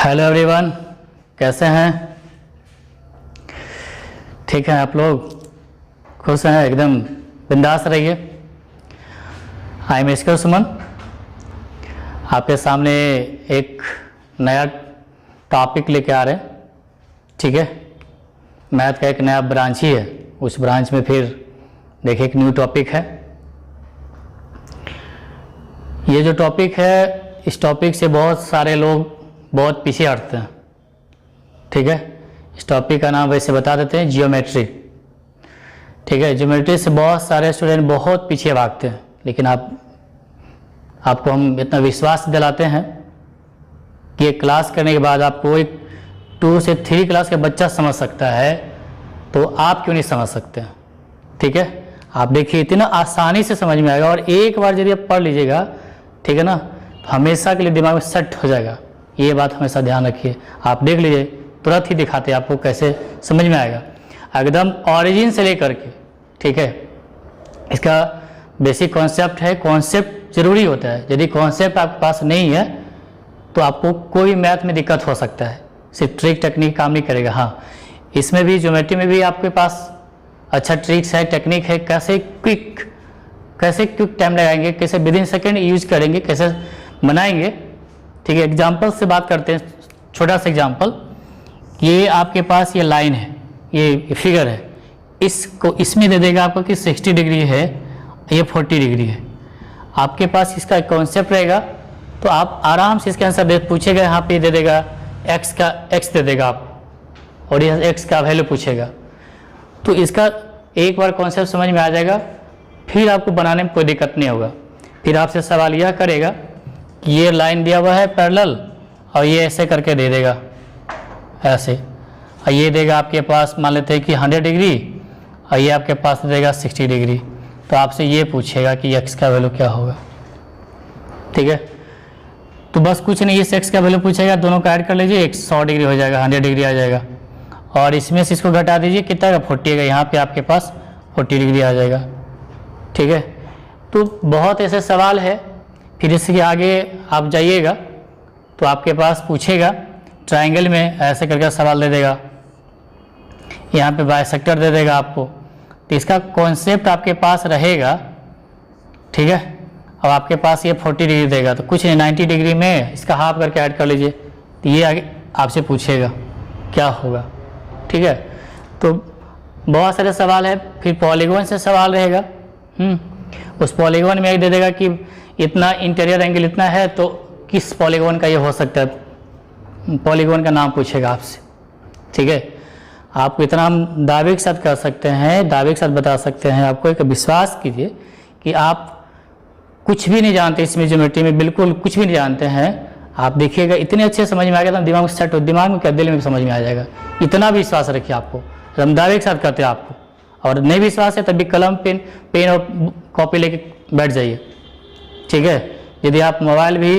Hello everyone, कैसे हैं? ठीक है, आप लोग खुश हैं? एकदम बिंदास रहिए। आई एम एस्कर सुमन, आपके सामने एक नया टॉपिक लेके आ रहे हैं। ठीक है, मैथ का एक नया ब्रांच ही है, उस ब्रांच में फिर देखिए एक न्यू टॉपिक है। ये जो टॉपिक है, इस टॉपिक से बहुत सारे लोग बहुत पीछे हटते हैं। ठीक है, इस टॉपिक का नाम वैसे बता देते हैं, जियोमेट्री। ठीक है, जियोमेट्री से बहुत सारे स्टूडेंट बहुत पीछे भागते हैं, लेकिन आपको हम इतना विश्वास दिलाते हैं कि ये क्लास करने के बाद आपको एक 2 से 3 क्लास का बच्चा समझ सकता है, तो आप क्यों नहीं समझ सकते? ठीक है, आप देखिए इतना आसानी से समझ में आएगा, और एक बार यदि आप पढ़ लीजिएगा, ठीक है ना, तो हमेशा के लिए दिमाग में सेट हो जाएगा। ये बात हमेशा ध्यान रखिए। आप देख लीजिए, तुरंत ही दिखाते हैं आपको कैसे समझ में आएगा, एकदम ऑरिजिन से लेकर के। ठीक है, इसका बेसिक कॉन्सेप्ट है। कॉन्सेप्ट जरूरी होता है, यदि कॉन्सेप्ट आपके पास नहीं है तो आपको कोई मैथ में दिक्कत हो सकता है, सिर्फ ट्रिक टेक्निक काम नहीं करेगा। हाँ, इसमें भी ज्योमेट्री में भी आपके पास अच्छा ट्रिक्स है, टेक्निक है, कैसे क्विक टाइम लगाएंगे, कैसे विद इन सेकेंड यूज करेंगे, कैसे बनाएंगे। ठीक है, एग्जाम्पल से बात करते हैं। छोटा सा एग्जाम्पल, ये आपके पास ये लाइन है, ये फिगर है, इसको इसमें दे देगा आपको कि 60 डिग्री है, ये 40 डिग्री है। आपके पास इसका एक कॉन्सेप्ट रहेगा, तो आप आराम से इसके आंसर पूछेगा, यहाँ पे दे देगा एक्स दे देगा आप, और यह एक्स का वैल्यू पूछेगा, तो इसका एक बार कॉन्सेप्ट समझ में आ जाएगा, फिर आपको बनाने में कोई दिक्कत नहीं होगा। फिर आपसे सवाल यह करेगा कि ये लाइन दिया हुआ है पैरेलल, और ये ऐसे करके दे देगा ऐसे, और ये देगा आपके पास, मान लेते हैं कि 100 डिग्री, और ये आपके पास देगा 60 डिग्री। तो आपसे ये पूछेगा कि एक्स का वैल्यू क्या होगा। ठीक है, तो बस कुछ नहीं, इस एक्स का वैल्यू पूछेगा, दोनों का ऐड कर लीजिए, 100 डिग्री हो जाएगा, 100 डिग्री आ जाएगा, और इसमें से इसको घटा दीजिए, कितना का 40 है, यहाँ पे आपके पास 40 डिग्री आ जाएगा। ठीक है, तो बहुत ऐसे सवाल है। फिर इसके आगे आप जाइएगा तो आपके पास पूछेगा ट्रायंगल में ऐसे करके सवाल दे देगा, यहाँ पे बाइसेक्टर दे देगा आपको, तो इसका कॉन्सेप्ट आपके पास रहेगा। ठीक है, अब आपके पास ये 40 डिग्री देगा, तो कुछ नहीं, 90 डिग्री में इसका हाफ करके ऐड कर लीजिए, तो ये आगे आपसे पूछेगा क्या होगा। ठीक है, तो बहुत सारे सवाल है। फिर पॉलीगॉन से सवाल रहेगा, उस पॉलीगॉन में एक दे देगा कि इतना इंटीरियर एंगल इतना है, तो किस पॉलीगॉन का ये हो सकता है, पॉलीगॉन का नाम पूछेगा आपसे। ठीक है, आपको इतना हम दावे के साथ कर सकते हैं, दावे के साथ बता सकते हैं, आपको एक विश्वास कीजिए कि आप कुछ भी नहीं जानते इसमें, ज्योमेट्री में बिल्कुल कुछ भी नहीं जानते हैं। आप देखिएगा इतने अच्छे समझ में आ गया, तो दिमाग में सेट हो, दिमाग में क्या दिल में भी समझ में आ जाएगा। इतना विश्वास रखिए आपको, हम दावे के साथ करते हैं आपको। और नहीं विश्वास है तभी कलम पेन और कॉपी लेके बैठ जाइए। ठीक है, यदि आप मोबाइल भी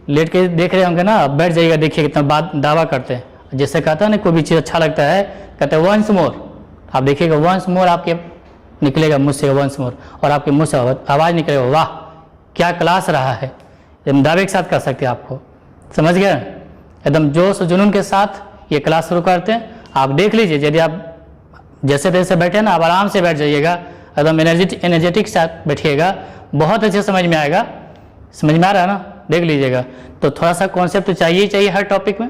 लेट के देख रहे होंगे ना, आप बैठ जाइएगा, देखिए कितना बात दावा करते हैं। जैसे कहता है ना, कोई भी चीज़ अच्छा लगता है, कहते हैं वंस मोर, आप देखिएगा वंस मोर आपके निकलेगा मुँह से, वंस मोर, और आपके मुँह से आवाज़ निकलेगा, वाह क्या क्लास रहा है। हम दावे के साथ कर सकते हैं, आपको समझ गए? एकदम जोश और जुनून के साथ ये क्लास शुरू करते हैं। आप देख लीजिए, यदि आप जैसे तैसे बैठे ना, आप आराम से बैठ जाइएगा, एकदम एनर्जेटिक साथ बैठिएगा, बहुत अच्छे समझ में आएगा। समझ में आ रहा है ना? देख लीजिएगा। तो थोड़ा सा कॉन्सेप्ट तो चाहिए ही चाहिए हर टॉपिक में।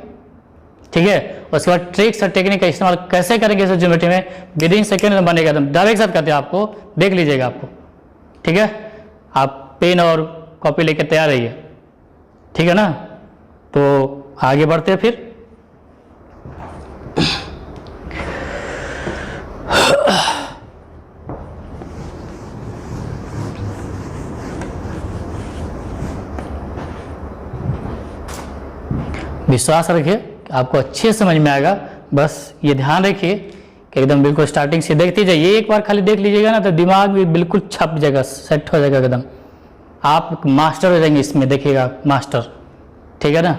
ठीक है, उसके बाद ट्रिक्स और टेक्निक का इस्तेमाल कैसे करेंगे इस ज्योमेट्री में, विद इन सेकेंड में बनेगा, एकदम दावे के साथ करते हैं आपको, देख लीजिएगा आपको। ठीक है, आप पेन और कॉपी लेके तैयार रहिए। ठीक है ना, तो आगे बढ़ते हैं फिर। विश्वास रखिए, आपको अच्छे समझ में आएगा। बस ये ध्यान रखिए कि एकदम बिल्कुल स्टार्टिंग से देखते जाइए, एक बार खाली देख लीजिएगा ना, तो दिमाग में बिल्कुल छप जाएगा, सेट हो जाएगा एकदम, आप मास्टर हो जाएंगे इसमें, देखिएगा मास्टर। ठीक है ना।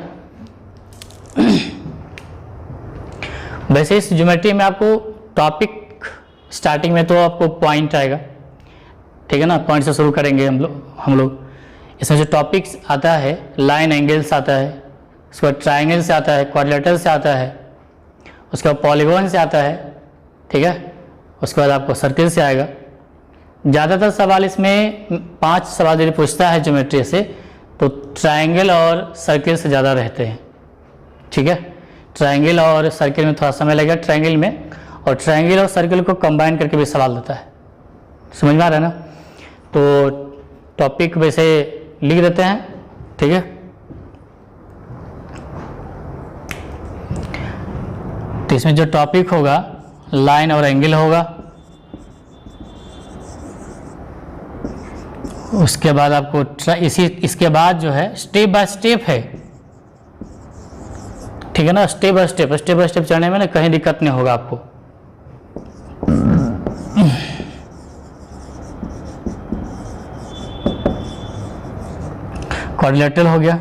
वैसे इस ज्योमेट्री में आपको टॉपिक स्टार्टिंग में तो आपको पॉइंट आएगा। ठीक है ना, पॉइंट से शुरू करेंगे हम लोग। इसमें जो टॉपिक्स आता है, लाइन एंगल्स आता है, उसके बाद ट्राइंगल से आता है, क्वाड्रिलेटरल से आता है, उसके बाद पॉलीगॉन से आता है, ठीक है, उसके बाद आपको सर्किल से आएगा। ज़्यादातर सवाल इसमें 5 सवाल यदि पूछता है ज्योमेट्री से तो ट्राइंगल और सर्किल से ज़्यादा रहते हैं, ठीक है। ट्राइंगल और सर्किल में थोड़ा समय लगेगा, ट्राइंगल में, और ट्राइंगल और सर्किल को कंबाइन करके भी सवाल देता है। समझ में आ रहा है ना। तो टॉपिक वैसे लिख देते हैं, ठीक है। तो इसमें जो टॉपिक होगा लाइन और एंगल होगा, उसके बाद आपको इसके बाद जो है स्टेप बाय स्टेप है, ठीक है ना। स्टेप बाय स्टेप चढ़ने में ना कहीं दिक्कत नहीं होगा आपको। क्वाड्रिलेटरल हो गया,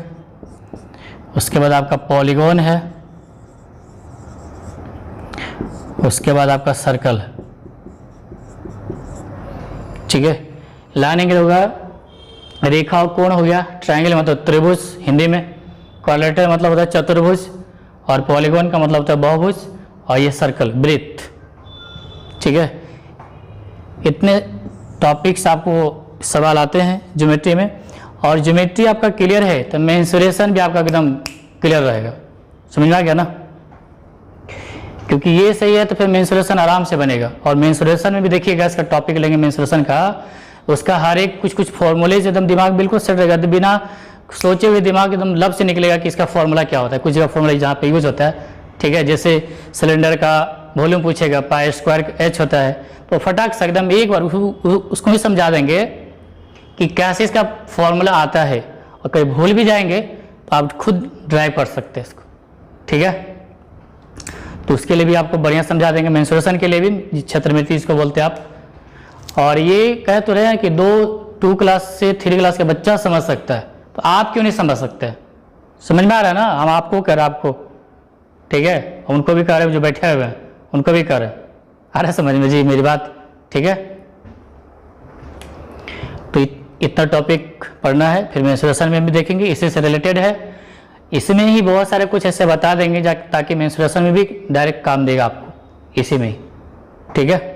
उसके बाद आपका पॉलीगॉन है, उसके बाद आपका सर्कल, ठीक है। लाइन एंगल होगा, रेखा और कोण हो गया, ट्रायंगल मतलब त्रिभुज हिंदी में, क्वाड्रिलेटरल मतलब होता है चतुर्भुज, और पॉलीगॉन का मतलब होता है बहुभुज, और ये सर्कल वृत्त, ठीक है। इतने टॉपिक्स आपको सवाल आते हैं ज्योमेट्री में, और ज्योमेट्री आपका क्लियर है तो मेंसुरेशन भी आपका एकदम क्लियर रहेगा। समझ में आ गया ना, क्योंकि ये सही है तो फिर मेंसुरेशन आराम से बनेगा। और मेंसुरेशन में भी देखिएगा, इसका टॉपिक लेंगे मेंसुरेशन का, उसका हर एक कुछ फॉर्मूले से एकदम दिमाग बिल्कुल सेट रहेगा, तो बिना सोचे हुए दिमाग एकदम लब से निकलेगा कि इसका फॉर्मूला क्या होता है। कुछ जगह फॉर्मूला जहाँ पे यूज होता है, ठीक है, जैसे सिलेंडर का वॉल्यूम पूछेगा, पाई स्क्वायर एच होता है, तो फटाक से एकदम एक बार उसको भी समझा देंगे कि कैसे इसका फॉर्मूला आता है, और कहीं भूल भी जाएंगे तो आप खुद ड्राइव कर सकते हैं इसको, ठीक है। तो उसके लिए भी आपको बढ़िया समझा देंगे, मेंसुरेशन के लिए भी क्षेत्रमिति इसको बोलते हैं आप। और ये कह तो रहे हैं कि 2 क्लास से 3 क्लास का बच्चा समझ सकता है, तो आप क्यों नहीं समझ सकते? समझ में आ रहा है ना, हम आपको कह रहे हैं आपको, ठीक है, उनको भी कह रहे हैं, जो बैठे हुए हैं उनको भी कह रहे हैं, आ रहा है समझ में जी मेरी बात, ठीक है। तो इतना टॉपिक पढ़ना है, फिर मेंसुरेशन में भी देखेंगे, इसी से रिलेटेड है, इसमें ही बहुत सारे कुछ ऐसे बता देंगे ताकि मेंसुरेशन में भी डायरेक्ट काम देगा आपको इसी में ही, ठीक है।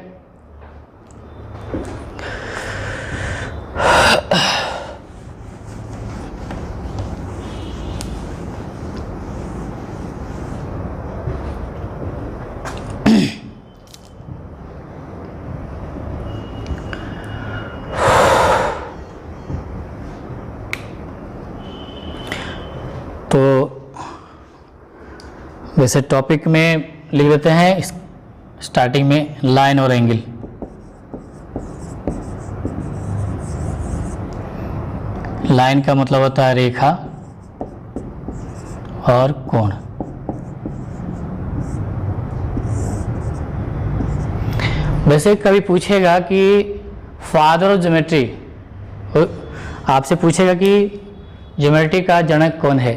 तो वैसे टॉपिक में लिख देते हैं स्टार्टिंग में लाइन और एंगल। लाइन का मतलब होता है रेखा और कोण। वैसे कभी पूछेगा कि फादर ऑफ ज्योमेट्री, आपसे पूछेगा कि ज्योमेट्री का जनक कौन है।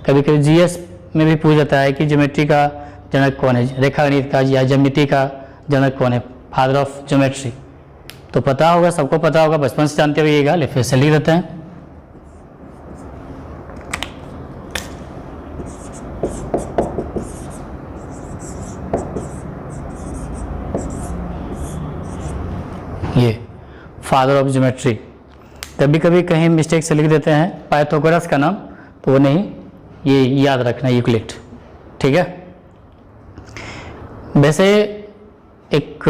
कभी कभी जीएस में भी पूछ जाता है कि ज्योमेट्री का जनक कौन है, रेखागणित का या ज्यामिति का जनक कौन है, फादर ऑफ ज्योमेट्री। तो पता होगा, सबको पता होगा, बचपन से जानते हुएगा, लेकिन फिर से लिख देते हैं। ये फादर ऑफ ज्योमेट्री। कभी कभी कहीं मिस्टेक से लिख देते हैं पाइथागोरस का नाम, तो वो नहीं, ये याद रखना, यूक्लिड, ठीक है। वैसे एक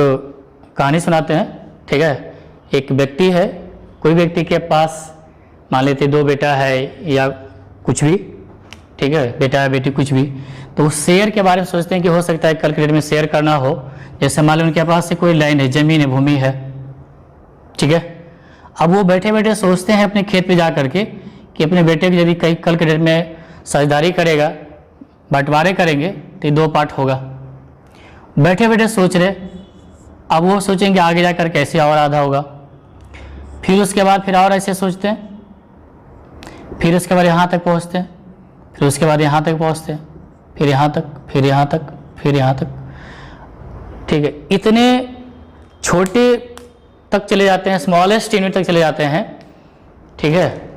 कहानी सुनाते हैं, ठीक है। एक व्यक्ति है, कोई व्यक्ति के पास मान लेते 2 बेटा है या कुछ भी, ठीक है, बेटा है बेटी कुछ भी, तो उस शेयर के बारे में सोचते हैं कि हो सकता है कल के डेट में शेयर करना हो। जैसे मान लो उनके पास से कोई लाइन है, जमीन है, भूमि है, ठीक है। अब वो बैठे बैठे सोचते हैं अपने खेत पे जा करके कि अपने बेटे की यदि कहीं कल के डेट में साझेदारी करेगा, बंटवारे करेंगे तो 2 पार्ट होगा। बैठे बैठे सोच रहे, अब वो सोचेंगे आगे जाकर कैसे और आधा होगा, फिर उसके बाद फिर और ऐसे सोचते हैं, फिर उसके बाद यहाँ तक पहुँचते हैं, फिर उसके बाद यहाँ तक पहुँचते हैं, फिर यहाँ तक, फिर यहाँ तक, फिर यहाँ तक, ठीक है। इतने छोटे तक चले जाते हैं, स्मॉलेस्ट यूनिट तक चले जाते हैं, ठीक है।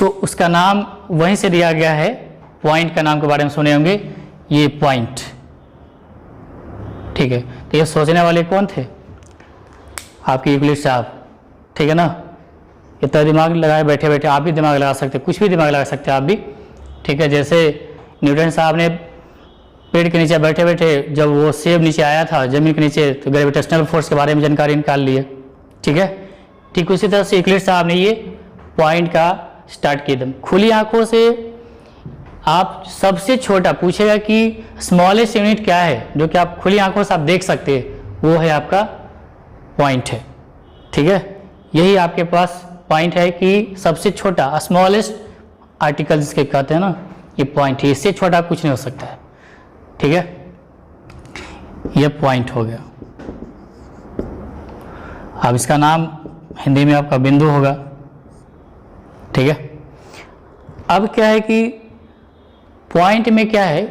तो उसका नाम वहीं से दिया गया है, पॉइंट का नाम के बारे में सुने होंगे, ये पॉइंट। ठीक है, तो ये सोचने वाले कौन थे? आपके यूक्लिड साहब, ठीक है ना। इतना दिमाग लगाए बैठे बैठे, आप भी दिमाग लगा सकते, कुछ भी दिमाग लगा सकते हैं आप भी, ठीक है। जैसे न्यूटन साहब ने पेड़ के नीचे बैठे बैठे जब वो सेब नीचे आया था जमीन के नीचे, तो ग्रेविटेशनल फोर्स के बारे में जानकारी निकाल ली है, ठीक है। ठीक उसी तरह से यूक्लिड साहब ने ये पॉइंट का स्टार्ट किया। एकदम खुली आंखों से आप सबसे छोटा पूछेगा कि स्मॉलेस्ट यूनिट क्या है, जो कि आप खुली आंखों से आप देख सकते हैं, वो है आपका पॉइंट है, ठीक है। यही आपके पास पॉइंट है कि सबसे छोटा स्मॉलेस्ट आर्टिकल जिसके कहते हैं ना, ये पॉइंट है, इससे छोटा कुछ नहीं हो सकता है, ठीक है। ये पॉइंट हो गया। अब इसका नाम हिंदी में आपका बिंदु होगा, ठीक है। अब क्या है कि पॉइंट में क्या है,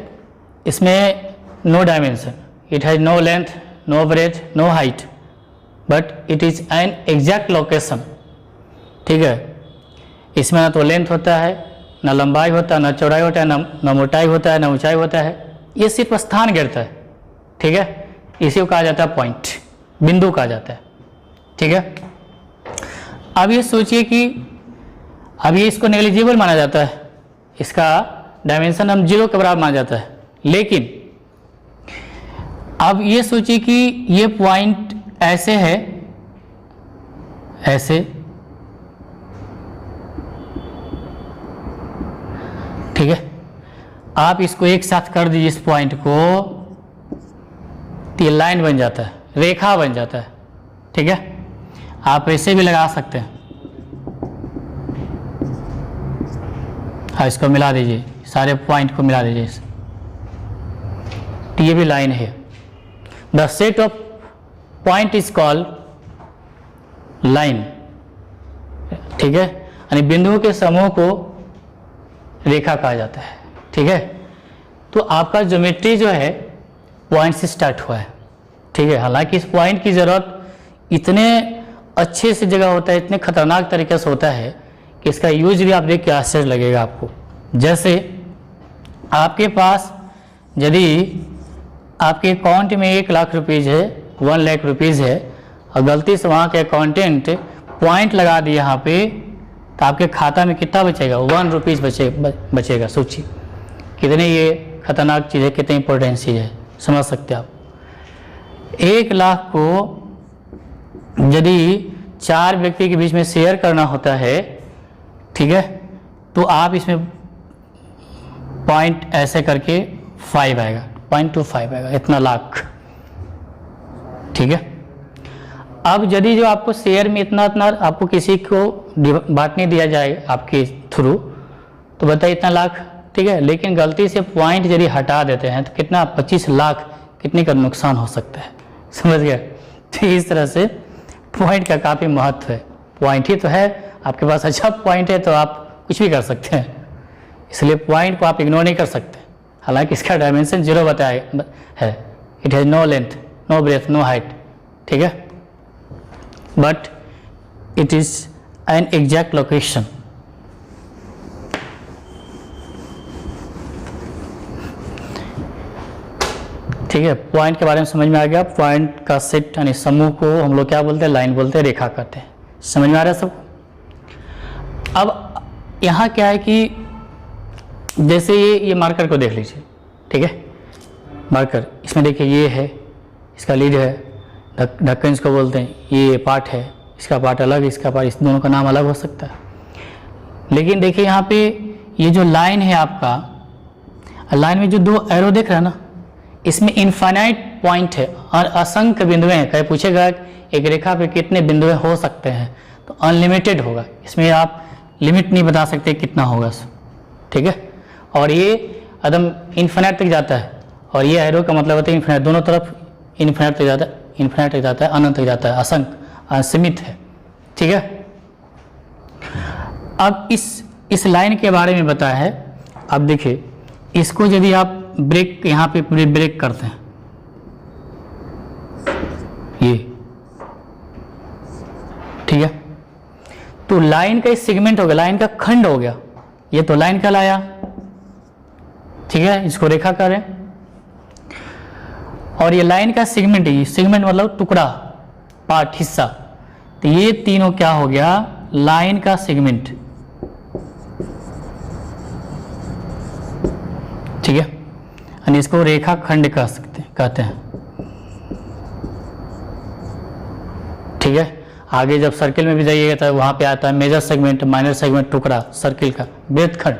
इसमें no dimension, it has no length, no breath, no height, but it is an exact location, ठीक है। इसमें ना तो लेंथ होता है, ना लंबाई होता है, ना चौड़ाई होता है, ना मोटाई होता है, ना ऊंचाई होता है, ये सिर्फ स्थान गिरता है, ठीक है। इसी को कहा जाता है पॉइंट, बिंदु कहा जाता है, ठीक है। अब ये सोचिए कि अब ये इसको नेग्लिजिबल माना जाता है, इसका डायमेंशन हम 0 के बराबर माना जाता है, लेकिन अब ये सोचिए कि ये पॉइंट ऐसे है, ऐसे, ठीक है। आप इसको एक साथ कर दीजिए, इस पॉइंट को, तो ये लाइन बन जाता है, रेखा बन जाता है, ठीक है। आप ऐसे भी लगा सकते हैं, हाँ, इसको मिला दीजिए, सारे पॉइंट को मिला दीजिए, तो ये भी लाइन है। The set of point is called line, ठीक है। यानी बिंदुओं के समूह को रेखा कहा जाता है, ठीक है। तो आपका ज्योमेट्री जो है पॉइंट से स्टार्ट हुआ है, ठीक है। हालांकि इस पॉइंट की ज़रूरत इतने अच्छे से जगह होता है, इतने खतरनाक तरीके से होता है कि इसका यूज भी आप देख के आश्चर्य लगेगा आपको। जैसे आपके पास यदि आपके अकाउंट में 1 लाख रुपीज़ है, 1 लाख रुपीज़ है, और गलती से वहाँ के अकाउंटेंट पॉइंट लगा दिए यहाँ पे, तो आपके खाता में कितना बचेगा? 1 रुपीज़ बचेगा। सोचिए कितने ये खतरनाक चीज़ है, कितनी इंपॉर्टेंट चीज़ है, समझ सकते हैं आप। 1 लाख को यदि 4 व्यक्ति के बीच में शेयर करना होता है, ठीक है, तो आप इसमें पॉइंट ऐसे करके 5 आएगा, 0.25 आएगा, इतना लाख, ठीक है। अब यदि जो आपको शेयर में इतना आपको किसी को बांटने दिया जाए आपके थ्रू, तो बताइए इतना लाख, ठीक है। लेकिन गलती से पॉइंट यदि हटा देते हैं तो कितना 25 लाख कितने का नुकसान हो सकता है, समझ गए। तो इस तरह से पॉइंट का काफ़ी महत्व है। पॉइंट ही तो है, आपके पास अच्छा पॉइंट है तो आप कुछ भी कर सकते हैं, इसलिए पॉइंट को आप इग्नोर नहीं कर सकते। हालांकि इसका डायमेंशन 0 बताया है, it has no length, no breath, no height, ठीक है, but it is an exact location. ठीक है, पॉइंट के बारे में समझ में आ गया। पॉइंट का सेट यानी समूह को हम लोग क्या बोलते हैं? लाइन बोलते हैं, रेखा कहते हैं। समझ में आ रहा है सबको? अब यहाँ क्या है कि जैसे ये मार्कर को देख लीजिए, ठीक है, मार्कर, इसमें देखिए ये है, इसका लीड है, ढक्कन इसको बोलते हैं, ये पार्ट है, इसका पार्ट अलग, इसका पार्ट, इस दोनों का नाम अलग हो सकता है। लेकिन देखिए यहाँ पे ये जो लाइन है आपका, लाइन में जो 2 एरो देख रहे हैं ना, इसमें इनफाइनाइट पॉइंट है और असंख्य बिंदुएं हैं। कहीं पूछेगा एक रेखा पे कितने बिंदुएं हो सकते हैं, तो अनलिमिटेड होगा, इसमें आप लिमिट नहीं बता सकते कितना होगा, ठीक है। और ये एकदम इन्फिनिट तक जाता है, और ये एरो का मतलब होता है इन्फिनिट, दोनों तरफ इन्फिनिट तक जाता है, इन्फिनिट तक जाता है, अनंत तक जाता है, असंख्य, असीमित है, ठीक है। अब इस लाइन के बारे में बताया है। अब देखिए, इसको यदि आप ब्रेक, यहाँ पे ब्रेक करते हैं, ये, ठीक है, तो लाइन का एक सेगमेंट हो गया, लाइन का खंड हो गया, ये तो लाइन कहलाया, ठीक है, इसको रेखा करें। और ये लाइन का सेगमेंट है, सेगमेंट मतलब टुकड़ा, पार्ट, हिस्सा, तो ये तीनों क्या हो गया, लाइन का सेगमेंट, ठीक है, यानी इसको रेखा खंड कहते हैं, ठीक है। आगे जब सर्किल में भी जाइएगा तो वहां पे आता है मेजर सेगमेंट, माइनर सेगमेंट, टुकड़ा, सर्किल का वृत्तखंड,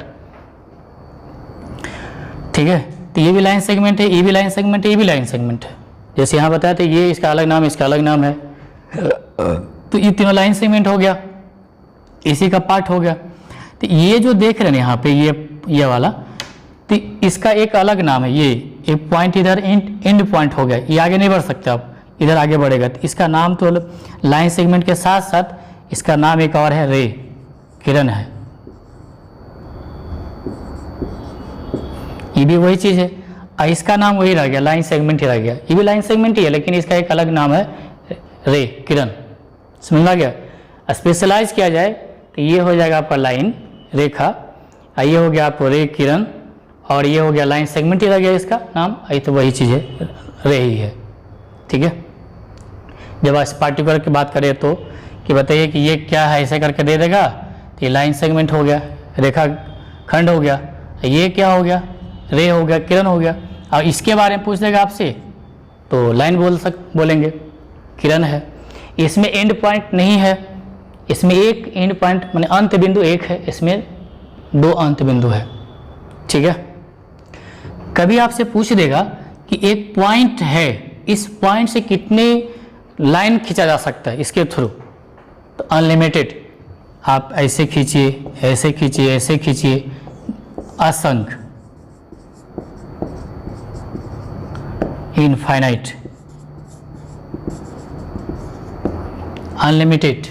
ठीक है। तो ये भी लाइन सेगमेंट है, ये भी लाइन सेगमेंट है, ये भी लाइन सेगमेंट है। जैसे यहाँ बताया था ये इसका अलग नाम है, इसका अलग नाम है, तो ये तीनों लाइन सेगमेंट हो गया, इसी का पार्ट हो गया। तो ये जो देख रहे हैं यहाँ पे ये वाला, तो इसका एक अलग नाम है, ये एक पॉइंट इधर एंड पॉइंट हो गया, ये आगे नहीं बढ़ सकते आप, इधर आगे बढ़ेगा, तो इसका नाम तो लाइन सेगमेंट के साथ साथ इसका नाम एक और है, रे, किरण है। ये भी वही चीज़ है, इसका नाम वही रह गया, लाइन सेगमेंट ही रह गया, ये भी लाइन सेगमेंट ही है, लेकिन इसका एक अलग नाम है, रे, किरण। समझ आ गया। स्पेशलाइज किया जाए तो ये हो जाएगा आपका लाइन, रेखा, ये हो गया आपको रे, किरण, और ये हो गया लाइन सेगमेंट ही रह गया इसका नाम, ये तो वही चीज़ है, रे ही है, ठीक है। जब इस पार्टिकुलर की बात करें तो कि बताइए कि ये क्या है, ऐसे करके दे देगा तो ये लाइन सेगमेंट हो गया, रेखा खंड हो गया, ये क्या हो गया, रे हो गया, किरण हो गया। और इसके बारे में पूछ देगा आपसे तो लाइन बोलेंगे, किरण है। इसमें एंड पॉइंट नहीं है, इसमें एक एंड पॉइंट माने अंत बिंदु एक है, इसमें दो अंत बिंदु है, ठीक है। कभी आपसे पूछ देगा कि एक पॉइंट है, इस पॉइंट से कितने लाइन खींचा जा सकता है इसके थ्रू, तो अनलिमिटेड, आप ऐसे खींचिए, ऐसे खींचिए, ऐसे खींचिए, असंख्य, इनफाइनाइट, अनलिमिटेड।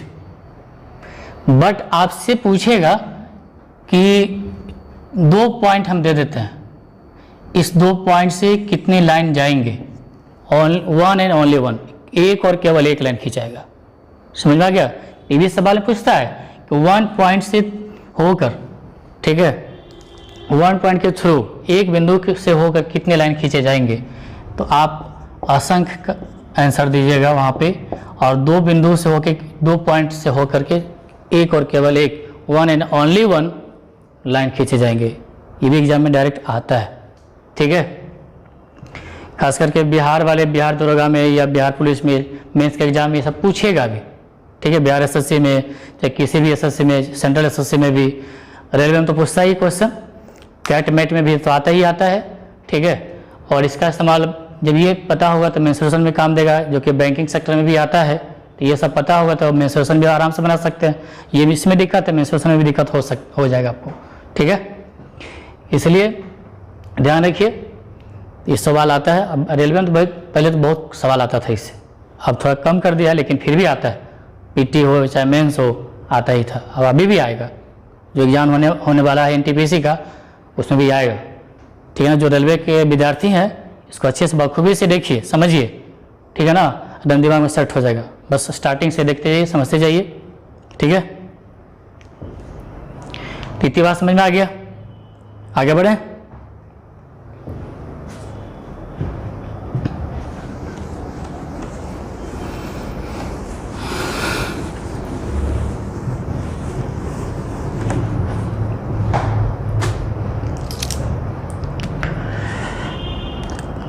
बट आपसे पूछेगा कि दो पॉइंट हम दे देते हैं, इस दो पॉइंट से कितनी लाइन जाएंगे, वन एंड ओनली वन, एक और केवल एक लाइन खींचाएगा। समझ में आ गया। ये भी सवाल पूछता है कि वन पॉइंट से होकर, ठीक है, वन पॉइंट के थ्रू एक बिंदु से होकर कितने लाइन खींचे जाएंगे, तो आप असंख्य का आंसर दीजिएगा वहाँ पे, और दो बिंदु से होकर, दो पॉइंट से होकर के एक और केवल एक, one and only one line खींचे जाएंगे। ये भी एग्जाम में डायरेक्ट आता है, ठीक है। खास करके बिहार वाले, बिहार दरोगा में या बिहार पुलिस में मेंस के एग्जाम में ये सब पूछेगा भी, ठीक है। बिहार एसएससी में या किसी भी एसएससी में, सेंट्रल एसएससी में भी, रेलवे में तो पूछता ही क्वेश्चन, कैट मेट में भी तो आता ही आता है, ठीक है। और इसका इस्तेमाल जब ये पता होगा तो मेंस्ट्रुएशन में काम देगा, जो कि बैंकिंग सेक्टर में भी आता है, तो ये सब पता होगा तो मेंस्ट्रुएशन भी आराम से बना सकते हैं। ये भी इसमें दिक्कत है, मेंस्ट्रुएशन में भी दिक्कत हो जाएगा आपको, ठीक है। इसलिए ध्यान रखिए, ये सवाल आता है। अब रेलवे में तो पहले तो बहुत सवाल आता था इससे, अब थोड़ा कम कर दिया, लेकिन फिर भी आता है, पीटी हो चाहे मेंस हो, आता ही था, अब अभी भी आएगा। जो एग्जाम होने वाला है एनटीपीसी का, उसमें भी आएगा, ठीक है ना। जो रेलवे के विद्यार्थी हैं इसको अच्छे से बखूबी से देखिए, समझिए, ठीक है ना, एकदम दिमाग में सेट हो जाएगा। बस स्टार्टिंग से देखते जाइए, समझते जाइए, ठीक है। इतनी बात समझ में आ गया, आगे बढ़ें।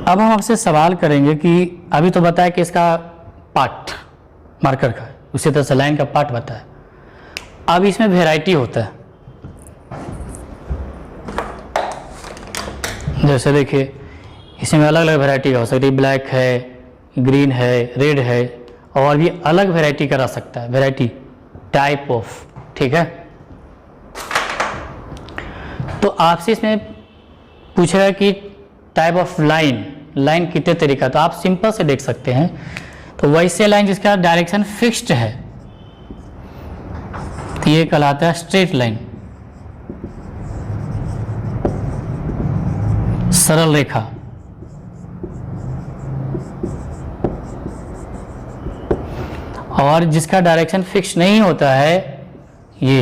अब हम आपसे सवाल करेंगे कि अभी तो बताया कि इसका पार्ट मार्कर का, उसी तरह से लाइन का पार्ट बताया। अब इसमें वैरायटी होता है, जैसे देखिए इसमें अलग अलग वैरायटी का हो सकती है, ब्लैक है, ग्रीन है, रेड है, और भी अलग वैरायटी करा सकता है, वैरायटी, टाइप ऑफ, ठीक है। तो आपसे इसमें पूछेगा कि टाइप ऑफ लाइन, लाइन कितने तरीका, तो आप सिंपल से देख सकते हैं। तो वैसे लाइन जिसका डायरेक्शन फिक्स्ड है, तो ये कहलाता है स्ट्रेट लाइन, सरल रेखा। और जिसका डायरेक्शन फिक्स नहीं होता है, ये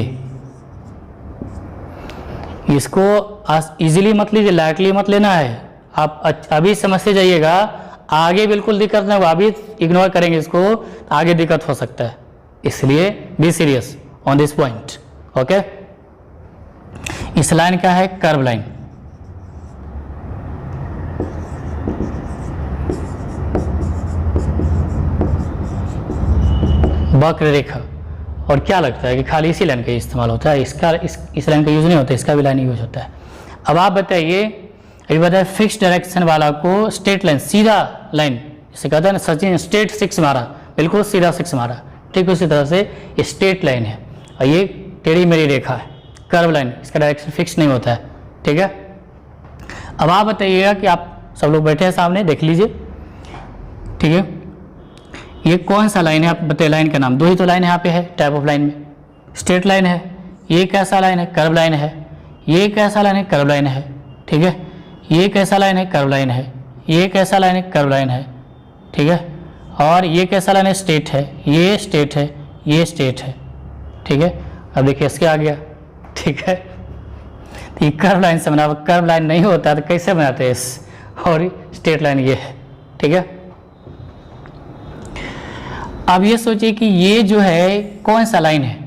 इसको इजीली मत लीजिए, लाइटली मत लेना है। आप अभी समझते जाइएगा, आगे बिल्कुल दिक्कत नहीं होगा। अभी इग्नोर करेंगे इसको, आगे दिक्कत हो सकता है, इसलिए be serious on this point. Okay, इस लाइन क्या है? Curve line. वक्र रेखा। और क्या लगता है कि खाली इसी लाइन का इस्तेमाल होता है, इसका इस लाइन का यूज नहीं होता, इसका भी लाइन यूज होता है। अब आप बताइए, अभी बताए फिक्स डायरेक्शन वाला को स्ट्रेट लाइन, सीधा लाइन, जिसे कहते हैं ना सचिन स्ट्रेट सिक्स मारा, बिल्कुल सीधा सिक्स मारा, ठीक उसी तरह से स्ट्रेट लाइन है और ये टेढ़ी मेढ़ी रेखा है, कर्व लाइन, इसका डायरेक्शन फिक्स नहीं होता है, ठीक है। अब आप बताइएगा कि आप सब लोग बैठे हैं सामने, देख लीजिए, ठीक है। ये कौन सा लाइन है? आप बताइए लाइन का नाम। दो ही तो लाइन यहाँ पे है टाइप ऑफ लाइन में, स्ट्रेट लाइन है, ये कैसा लाइन है? कर्व लाइन है। ये कैसा लाइन है? कर्व लाइन है, ठीक है। ये कैसा लाइन है? कर्व लाइन है। ये कैसा लाइन है? कर्व लाइन है, ठीक है। और ये कैसा लाइन है? स्ट्रेट है। ये स्ट्रेट है, ये स्ट्रेट है, ठीक है। अब देखिए इसके आ गया, ठीक है। तो ये कर्व लाइन से बना, कर्व लाइन नहीं होता तो कैसे बनाते हैं इस, और स्ट्रेट लाइन ये है, ठीक है। अब ये सोचिए कि ये जो है कौन सा लाइन है?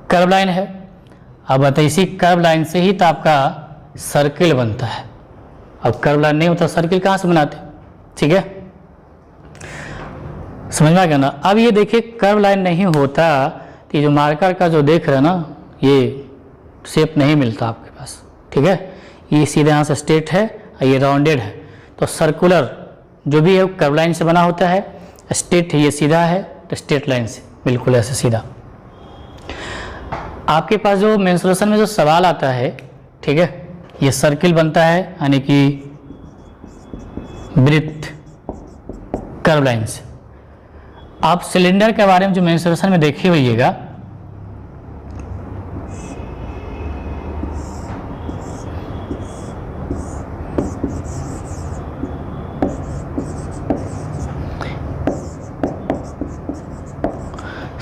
कर्व लाइन है। अब बताइए इसी कर्व लाइन से ही तो आपका सर्किल बनता है। अब कर्व लाइन नहीं होता, सर्किल कहाँ से बनाते? ठीक है, समझ में आ गया ना। अब ये देखिए कर्व लाइन नहीं होता तो ये जो मार्कर का जो देख रहे हैं ना, ये शेप नहीं मिलता आपके पास, ठीक है। ये सीधे यहाँ से स्ट्रेट है और ये राउंडेड है, तो सर्कुलर जो भी है कर्व लाइन से बना होता है। स्ट्रेट है, ये सीधा है तो स्ट्रेट लाइन से बिल्कुल ऐसे सीधा। आपके पास जो मेंसुरेशन में जो सवाल आता है, ठीक है, ये सर्किल बनता है यानी कि वृत्त कर्व लाइन से। आप सिलेंडर के बारे में जो मेंसुरेशन में देखे होइएगा,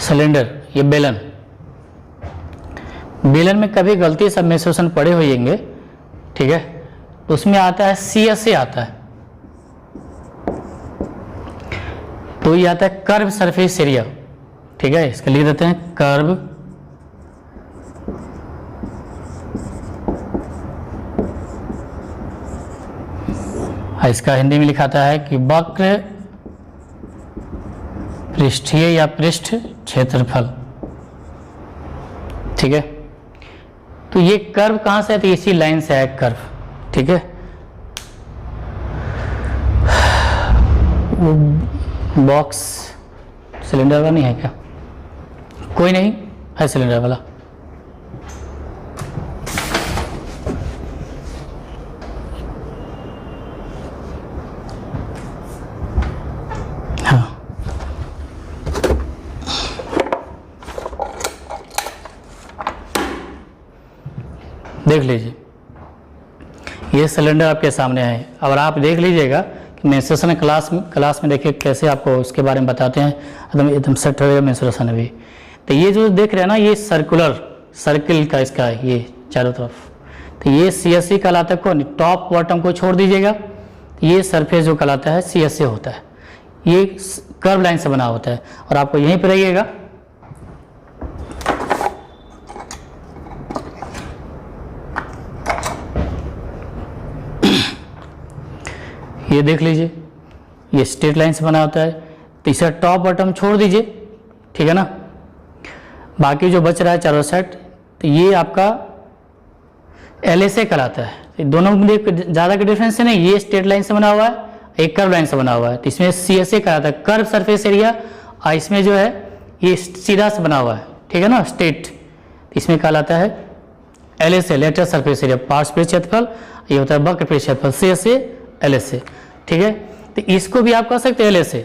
सिलेंडर, ये बेलन, बेलन में कभी गलती से मेंसुरेशन पड़े होंगे, ठीक है, तो उसमें आता है CSA आता है, तो ये आता है कर्व सरफेस एरिया, ठीक है। इसका लिख देते हैं कर्व इसका हिंदी में लिखाता है कि वक्र पृष्ठीय या पृष्ठ क्षेत्रफल, ठीक है। तो ये कर्व कहां से है? तो इसी लाइन से है कर्व, ठीक है। वो बॉक्स सिलेंडर वाला नहीं है क्या? कोई नहीं है सिलेंडर वाला। हाँ, देख लीजिए, ये सिलेंडर आपके सामने है। और आप देख लीजिएगा कि मेंसुरेशन क्लास में देखिए कैसे आपको उसके बारे में बताते हैं, एकदम सेट रहेगा मेंसुरेशन अभी। तो ये जो देख रहे हैं ना, ये सर्किल का इसका ये चारों तरफ, तो ये CSA कहलाता है। कौन? टॉप बॉटम को छोड़ दीजिएगा, ये सरफेस जो कहलाता है CSA होता है। ये कर्व लाइन से बना होता है और आपको यहीं पर रहिएगा। ये देख लीजिए, ये स्ट्रेट लाइन से बना होता है। तीसरा टॉप बॉटम छोड़ दीजिए, ठीक है ना। बाकी जो बच रहा है चारों साइड, तो ये आपका LSA कहलाता है। दोनों में ज़्यादा का डिफरेंस है नहीं, ये स्ट्रेट लाइन से बना हुआ है, एक कर्व लाइन से बना हुआ है। तो इसमें CSA कहलाता है कर्व सरफेस एरिया, और इसमें जो है ये सीधा से बना हुआ है, ठीक है ना, स्ट्रेट। इसमें कहलाता है LSA लेटरल सरफेस एरिया, पार्श्व पृष्ठ क्षेत्रफल। ये होता है वक्र पृष्ठ क्षेत्रफल, CSA LSA, ठीक है। तो इसको भी आप कह सकते हैं LSA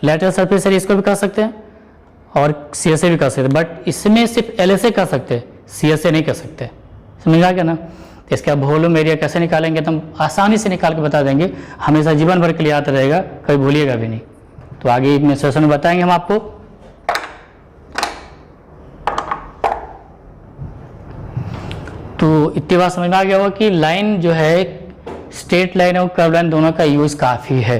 लेटरल सरफेस एरिया, इसको भी कह सकते हैं और CSA भी कह सकते हैं, बट इसमें सिर्फ LSA कह सकते हैं, CSA नहीं कह सकते। समझ आ गया ना। तो इसका वॉल्यूम एरिया कैसे निकालेंगे तो हम आसानी से निकाल के बता देंगे, हमेशा जीवन भर के लिए याद रहेगा, कभी भूलिएगा भी नहीं। तो आगे में सेशन में बताएंगे हम आपको। तो इतनी बात समझ में आ गया होगा कि लाइन जो है स्ट्रेट लाइन और कर्व लाइन दोनों का यूज़ काफ़ी है।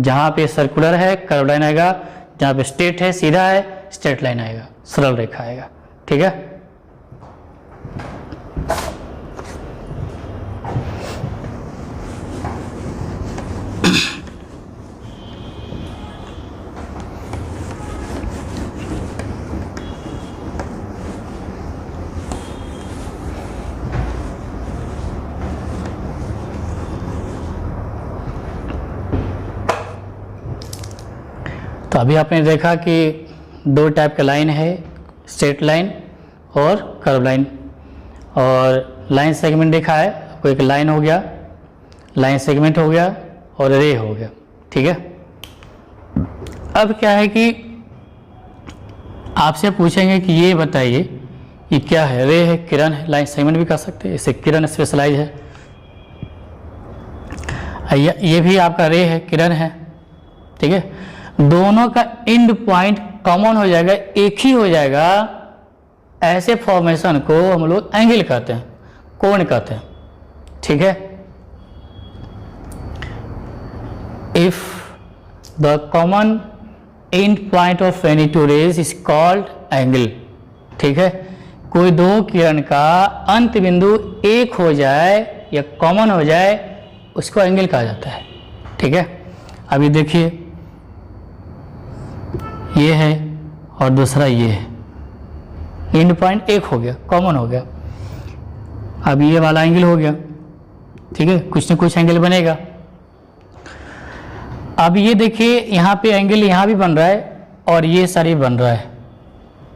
जहाँ पे सर्कुलर है कर्व लाइन आएगा, जहाँ पे स्ट्रेट है सीधा है स्ट्रेट लाइन आएगा, सरल रेखा आएगा। ठीक है। तो अभी आपने देखा कि दो टाइप का लाइन है, स्ट्रेट लाइन और कर्व लाइन। और लाइन सेगमेंट देखा है आपको, एक लाइन हो गया, लाइन सेगमेंट हो गया और रे हो गया। ठीक है। अब क्या है कि आपसे पूछेंगे कि ये बताइए ये क्या है, रे है, किरण है, लाइन सेगमेंट भी कर सकते हैं, इसे किरण स्पेशलाइज है। ये भी आपका रे है, किरण है। ठीक है। दोनों का एंड पॉइंट कॉमन हो जाएगा, एक ही हो जाएगा। ऐसे फॉर्मेशन को हम लोग एंगल कहते हैं, कोण कहते हैं। ठीक है। If the common end point of any two rays is called angle. ठीक है। कोई दो किरण का अंत बिंदु एक हो जाए या कॉमन हो जाए उसको एंगल कहा जाता है। ठीक है। अभी देखिए ये है और दूसरा ये है, एंड पॉइंट एक हो गया, कॉमन हो गया। अब ये वाला एंगल हो गया। ठीक है। कुछ न कुछ एंगल बनेगा। अब ये देखिए यहाँ पे एंगल यहाँ भी बन रहा है और ये सारी बन रहा है।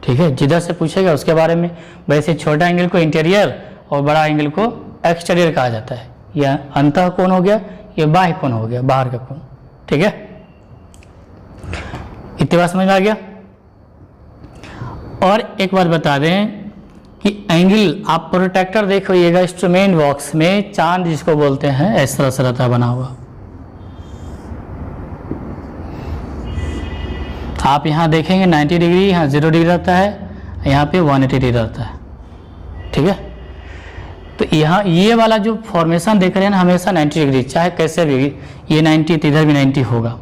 ठीक है। जिधर से पूछेगा उसके बारे में। वैसे छोटा एंगल को इंटीरियर और बड़ा एंगल को एक्सटीरियर कहा जाता है। यह अंतः कोण हो गया, ये बाह्य कोण हो गया, बाहर का कोण। ठीक है। इतनी बात समझ में आ गया। और एक बात बता दें कि एंगल आप प्रोटेक्टर देखिएगा इंस्ट्रूमेंट बॉक्स में, चांद जिसको बोलते हैं, इस तरह से रहता बना हुआ। आप यहाँ देखेंगे 90 डिग्री, यहाँ 0 डिग्री रहता है, यहाँ पे 180 डिग्री रहता है। ठीक है। तो यहाँ ये वाला जो फॉर्मेशन देख रहे हैं ना, हमेशा 90 डिग्री, चाहे कैसे भी, ये 90 तो इधर भी 90 होगा।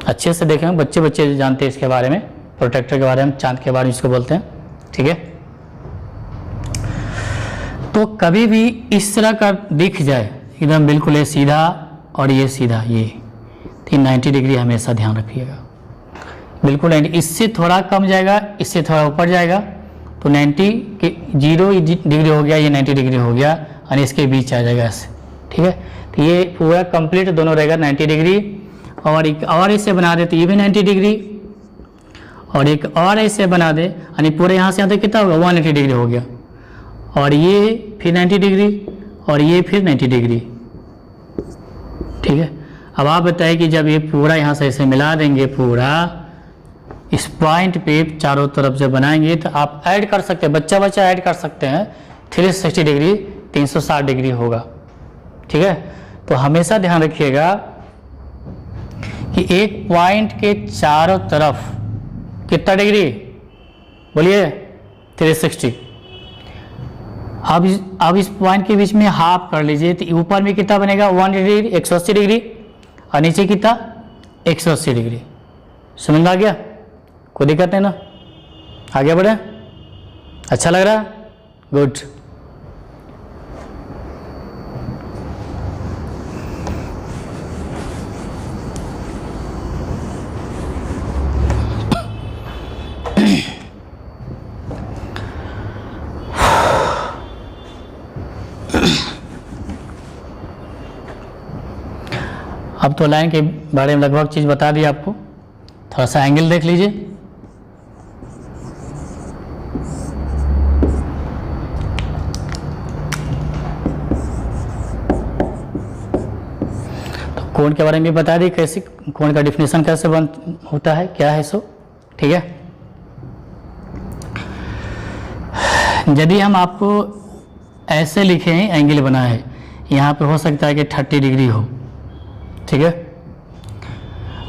अच्छे से देखेंगे, बच्चे बच्चे जानते हैं इसके बारे में, प्रोटेक्टर के बारे में, चांद के बारे में इसको बोलते हैं। ठीक है। तो कभी भी इस तरह का दिख जाए एकदम बिल्कुल ये सीधा और ये सीधा, ये 90 डिग्री हमेशा ध्यान रखिएगा। बिल्कुल 90, इससे थोड़ा कम जाएगा, इससे थोड़ा ऊपर जाएगा तो 90 के 0 डिग्री हो गया, ये 90 डिग्री हो गया और इसके बीच आ जाएगा ऐसे। ठीक है। तो ये पूरा कंप्लीट दोनों रहेगा 90 डिग्री। और एक और ऐसे बना दे तो ये भी 90 डिग्री, और एक और ऐसे बना दे यानी पूरे यहाँ से यहाँ तक कितना होगा, 180 डिग्री हो गया। और ये फिर 90 डिग्री और ये फिर 90 डिग्री। ठीक है। अब आप बताइए कि जब ये पूरा यहाँ से ऐसे मिला देंगे, पूरा इस पॉइंट पे चारों तरफ जब बनाएंगे तो आप ऐड कर सकते हैं, बच्चा बच्चा ऐड कर सकते हैं, 360 डिग्री 360 डिग्री होगा। ठीक है। तो हमेशा ध्यान रखिएगा कि एक पॉइंट के चारों तरफ कितना डिग्री बोलिए, 360। अब इस पॉइंट के बीच में हाफ कर लीजिए तो ऊपर में कितना बनेगा, 1 डिग्री 180 डिग्री और नीचे कितना 180 डिग्री। समझ में आ गया? कोई दिक्कत नहीं ना? आगे बढ़े? अच्छा लग रहा है? गुड। अब तो लाइन के बारे में लगभग चीज़ बता दी आपको। थोड़ा सा एंगल देख लीजिए। तो कोण के बारे में बता दी, कैसे कोण का डिफिनेशन कैसे होता है, क्या है सो। ठीक है। यदि हम आपको ऐसे लिखे हैं, एंगल बना है, यहाँ पे हो सकता है कि 30 डिग्री हो। ठीक है।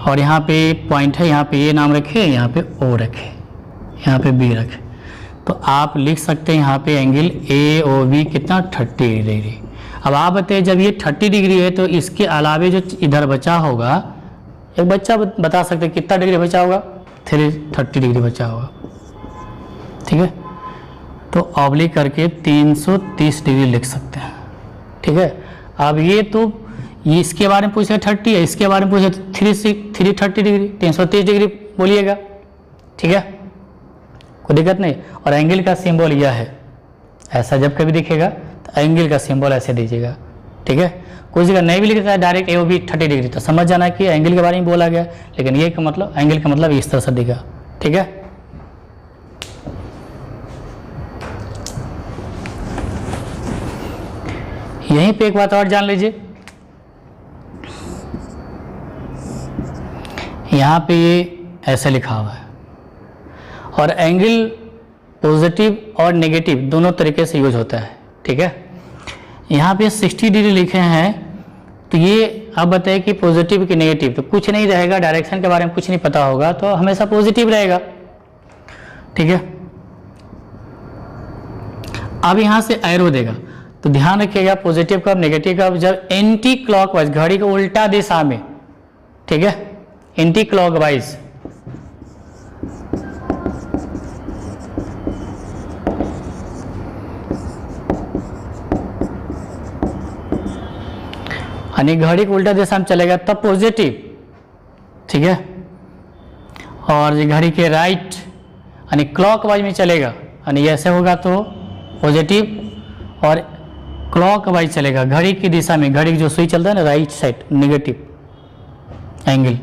और यहाँ पे पॉइंट है, यहाँ पे ये नाम रखे, यहाँ पे ओ रखे, यहाँ पे बी रखे। तो आप लिख सकते हैं यहाँ पे एंगल AOB कितना 30 डिग्री। अब आप बताइए जब ये 30 डिग्री है तो इसके अलावे जो इधर बचा होगा, एक बच्चा बता सकते हैं कितना डिग्री बचा होगा? 30 डिग्री बचा होगा, ठीक है। तो ऑब्लिक करके 330 डिग्री लिख सकते हैं, ठीक है। अब ये तो ये इसके बारे में पूछे 30 है, इसके बारे में पूछे 330 डिग्री, 330 डिग्री बोलिएगा, ठीक है, कोई दिक्कत नहीं। और एंगल का सिंबल यह है, ऐसा जब कभी दिखेगा तो एंगल का सिंबल ऐसे दीजिएगा, ठीक है। कोई जगह नहीं भी लिखता है डायरेक्ट AOB 30 डिग्री, तो समझ जाना कि एंगल के बारे में बोला गया, लेकिन ये का मतलब एंगल का मतलब इस तरह से दिखा, ठीक है। यहीं पे एक बात और जान लीजिए, यहाँ पे ये ऐसे लिखा हुआ है और एंगल पॉजिटिव और नेगेटिव दोनों तरीके से यूज होता है, ठीक है। यहाँ पे 60 डिग्री लिखे हैं, तो ये आप बताइए कि पॉजिटिव कि नेगेटिव, तो कुछ नहीं रहेगा, डायरेक्शन के बारे में कुछ नहीं पता होगा तो हमेशा पॉजिटिव रहेगा, ठीक है। अब यहाँ से एरो देगा, तो ध्यान रखिएगा पॉजिटिव कब नेगेटिव कब, जब एंटी क्लॉकवाइज, घड़ी को उल्टा दिशा में, ठीक है, एंटी क्लॉकवाइज। यानी घड़ी को उल्टा दिशा में चलेगा तब पॉजिटिव, ठीक है। और ये घड़ी के राइट यानी क्लॉकवाइज में चलेगा, यानी ऐसे होगा तो पॉजिटिव, और क्लॉकवाइज चलेगा घड़ी की दिशा में, घड़ी की जो सुई चलता है ना राइट साइड, नेगेटिव एंगल।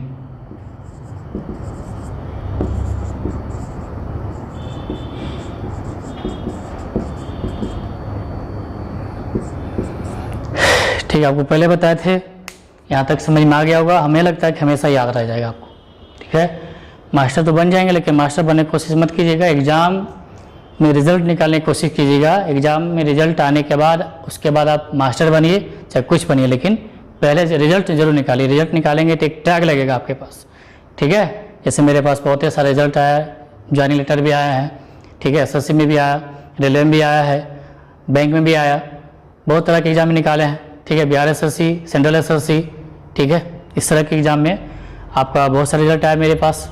ठीक है, आपको पहले बताए थे, यहाँ तक समझ में आ गया होगा। हमें लगता है कि हमेशा याद रह जाएगा आपको, ठीक है। मास्टर तो बन जाएंगे, लेकिन मास्टर बनने की कोशिश मत कीजिएगा, एग्ज़ाम में रिजल्ट निकालने की कोशिश कीजिएगा। एग्ज़ाम में रिजल्ट आने के बाद उसके बाद आप मास्टर बनिए चाहे कुछ बनिए, लेकिन पहले रिजल्ट जरूर निकालिए। रिजल्ट निकालेंगे तो एक टैग लगेगा आपके पास, ठीक है। जैसे मेरे पास बहुत ही सारा रिजल्ट आया है, ज्वाइनिंग लेटर भी आया है, ठीक है, SSC में भी आया, रेलवे में भी आया है, बैंक में भी आया, बहुत तरह के एग्जाम निकाले हैं, ठीक है, बिहार SSC, सेंट्रल SSC, ठीक है, इस तरह के एग्ज़ाम में आपका बहुत सारा रिजल्ट आया मेरे पास।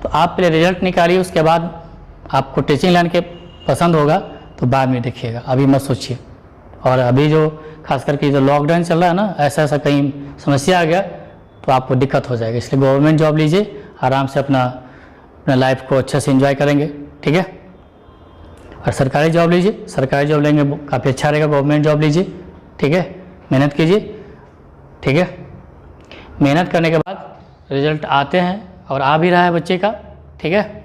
तो आप पहले रिजल्ट निकालिए, उसके बाद आपको टीचिंग लाइन के पसंद होगा तो बाद में देखिएगा, अभी मत सोचिए। और अभी जो खास करके जो लॉकडाउन चल रहा है ना, ऐसा कहीं समस्या आ गया तो आपको दिक्कत हो जाएगी, इसलिए गवर्नमेंट जॉब लीजिए, आराम से अपना लाइफ को अच्छे से एंजॉय करेंगे, ठीक है। और सरकारी जॉब लीजिए, सरकारी जॉब लेंगे काफ़ी अच्छा रहेगा, गवर्नमेंट जॉब लीजिए, ठीक है, मेहनत कीजिए, ठीक है। मेहनत करने के बाद रिजल्ट आते हैं और आ भी रहा है बच्चे का, ठीक है।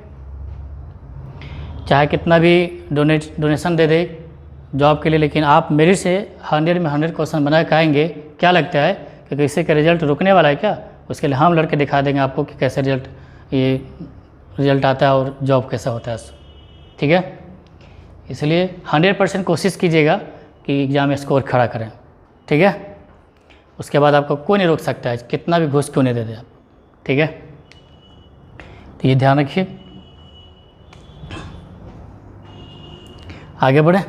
चाहे कितना भी डोनेशन दे दे जॉब के लिए, लेकिन आप मेरिट से 100 में 100 क्वेश्चन बना के आएंगे। क्या लगता है कि किसी का रिजल्ट रुकने वाला है क्या? उसके लिए हम लड़के दिखा देंगे आपको कि कैसे रिजल्ट आता है और जॉब कैसा होता है, ठीक है। इसलिए 100% कोशिश कीजिएगा कि एग्ज़ाम में स्कोर खड़ा करें, ठीक है। उसके बाद आपको कोई नहीं रोक सकता है, कितना भी घूस क्यों नहीं दे दे आप, ठीक है। तो ये ध्यान रखिए। आगे बढ़े।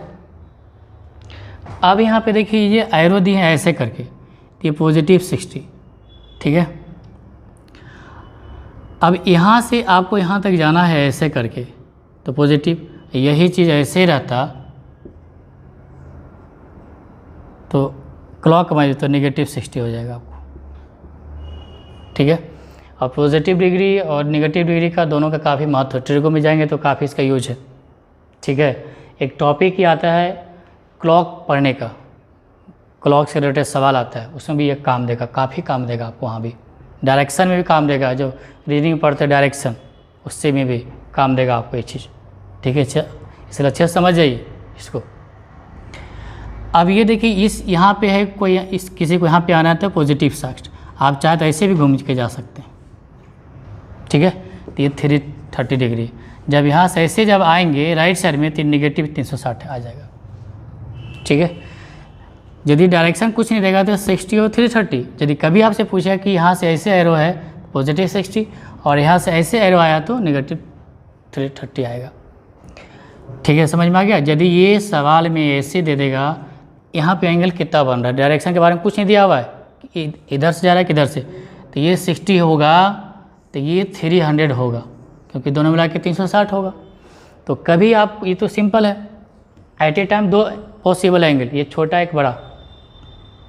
अब यहाँ पे देखिए ये एरो दी है ऐसे करके, तो ये पॉजिटिव 60, ठीक है। अब यहाँ से आपको यहाँ तक जाना है ऐसे करके, तो पॉजिटिव, यही चीज़ ऐसे रहता तो क्लॉकवाइज तो नेगेटिव 60 हो जाएगा आपको, ठीक है। और पॉजिटिव डिग्री और नेगेटिव डिग्री का दोनों का काफ़ी महत्व है, ट्रिगो में जाएंगे तो काफ़ी इसका यूज है, ठीक है। एक टॉपिक ही आता है क्लॉक पढ़ने का, क्लॉक से रिलेटेड सवाल आता है, उसमें भी एक काम देगा, काफ़ी काम देगा आपको, वहाँ भी डायरेक्शन में भी काम देगा, जो रीडिंग पढ़ते हैं डायरेक्शन उससे में भी काम देगा आपको ये चीज़, ठीक है। इसलिए अच्छे से समझ जाइए इसको। अब ये देखिए इस यहाँ पे है कोई, इस किसी को यहाँ पे आना है तो पॉजिटिव 60, आप चाहे तो ऐसे भी घूम के जा सकते हैं, ठीक है। तो ये 330 डिग्री, जब यहाँ से ऐसे जब आएंगे राइट साइड में तो नेगेटिव 360 आ जाएगा, ठीक है। यदि डायरेक्शन कुछ नहीं देगा तो 60 और 330। यदि कभी आपसे पूछा कि यहाँ से ऐसे एरो है पॉजिटिव 60 और यहाँ से ऐसे एरो आया तो नेगेटिव 330 आएगा। ठीक है, समझ में आ गया। यदि ये सवाल में ऐसे दे देगा यहाँ पे एंगल कितना बन रहा है, डायरेक्शन के बारे में कुछ नहीं दिया हुआ है कि इधर से जा रहा है किधर से, तो ये 60 होगा तो ये 300 होगा, क्योंकि दोनों मिला के 360 होगा। तो कभी आप, ये तो सिंपल है, एट ए टाइम दो पॉसिबल एंगल, ये छोटा एक बड़ा,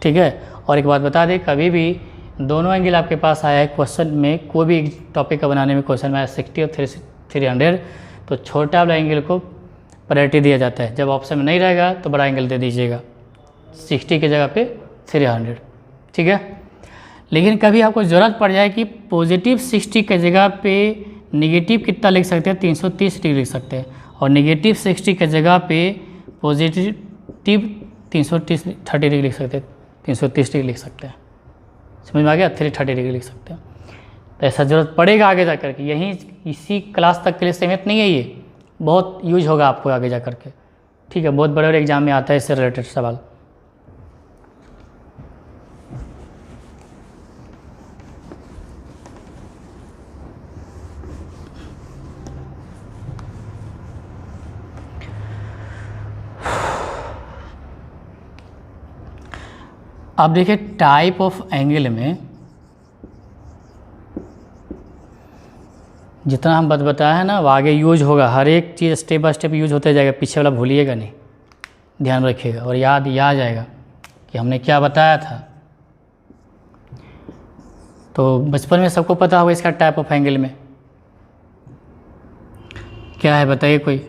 ठीक है। और एक बात बता दें, कभी भी दोनों एंगल आपके पास आया है क्वेश्चन में, कोई भी टॉपिक का बनाने में क्वेश्चन में आया 60 और 300, तो छोटा वाला एंगल को प्रायोरिटी दिया जाता है। जब ऑप्शन में नहीं रहेगा तो बड़ा एंगल दे दीजिएगा, 60 की जगह पे 300, ठीक है। लेकिन कभी आपको ज़रूरत पड़ जाए कि पॉजिटिव 60 की जगह पे नेगेटिव कितना लिख सकते हैं, 330 डिग्री लिख सकते हैं, और नेगेटिव 60 की जगह पे पॉजिटिव 330 डिग्री लिख सकते हैं, 330 डिग्री लिख सकते हैं, समझ में आ गया, 330 डिग्री लिख सकते हैं। तो ऐसा ज़रूरत पड़ेगा आगे जा करके, यहीं इसी क्लास तक के लिए सीमित नहीं है, ये बहुत यूज होगा आपको आगे जा करके, ठीक है। बहुत बड़े बड़े एग्जाम में आता है इससे रिलेटेड सवाल। अब देखिए टाइप ऑफ एंगल में जितना हम बताया है ना, वो आगे यूज होगा, हर एक चीज़ स्टेप बाय स्टेप यूज होते जाएगा, पीछे वाला भूलिएगा नहीं, ध्यान रखिएगा और याद आ जाएगा कि हमने क्या बताया था। तो बचपन में सबको पता होगा इसका टाइप ऑफ एंगल में क्या है, बताइए कोई।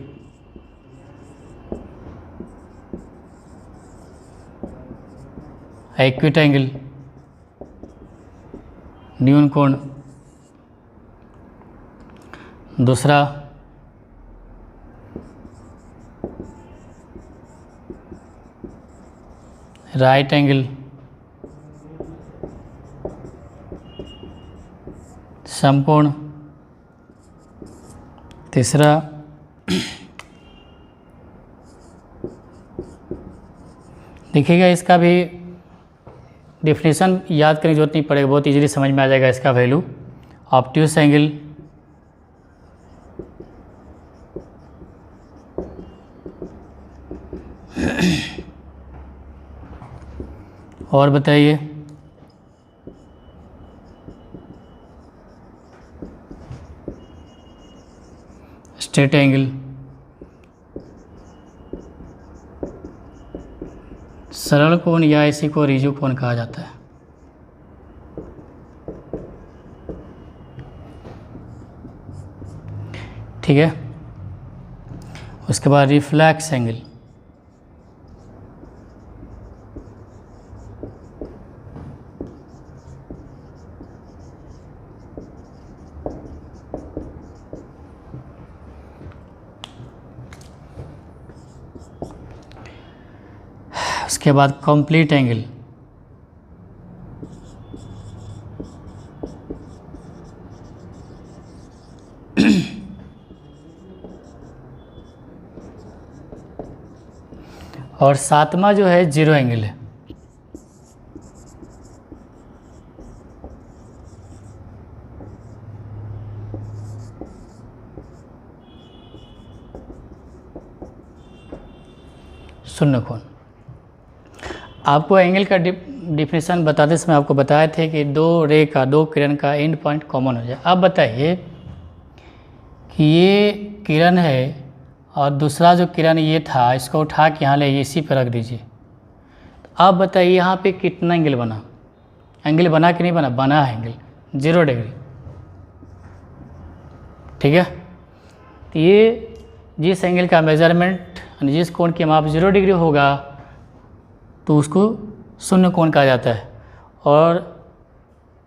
एक्यूट एंगल, न्यून कोण, दूसरा राइट एंगल, समकोण, तीसरा देखिएगा इसका भी डेफिनेशन याद करने की जरूरत नहीं पड़ेगा, बहुत इजीली समझ में आ जाएगा इसका वैल्यू। ऑब्ट्यूस एंगल, और बताइए स्ट्रेट एंगल, सरल कोण या इसी को रिजु कोण कहा जाता है। ठीक है, उसके बाद रिफ्लेक्स एंगल, उसके बाद कंप्लीट एंगल, और सातवां जो है जीरो एंगल है। शून्य कोण। आपको एंगल का डिफिनेशन बताते समय आपको बताए थे कि दो किरण का एंड पॉइंट कॉमन हो जाए। अब बताइए कि ये किरण है और दूसरा जो किरण ये था, इसको उठा के यहाँ ले इसी पर रख दीजिए। अब बताइए यहाँ पे कितना एंगल बना? एंगल बना कि नहीं बना? बना है एंगल 0 डिग्री। ठीक है, तो ये जिस एंगल का मेजरमेंट जिस कोण की माप 0 डिग्री होगा तो उसको शून्य कोण कहा जाता है। और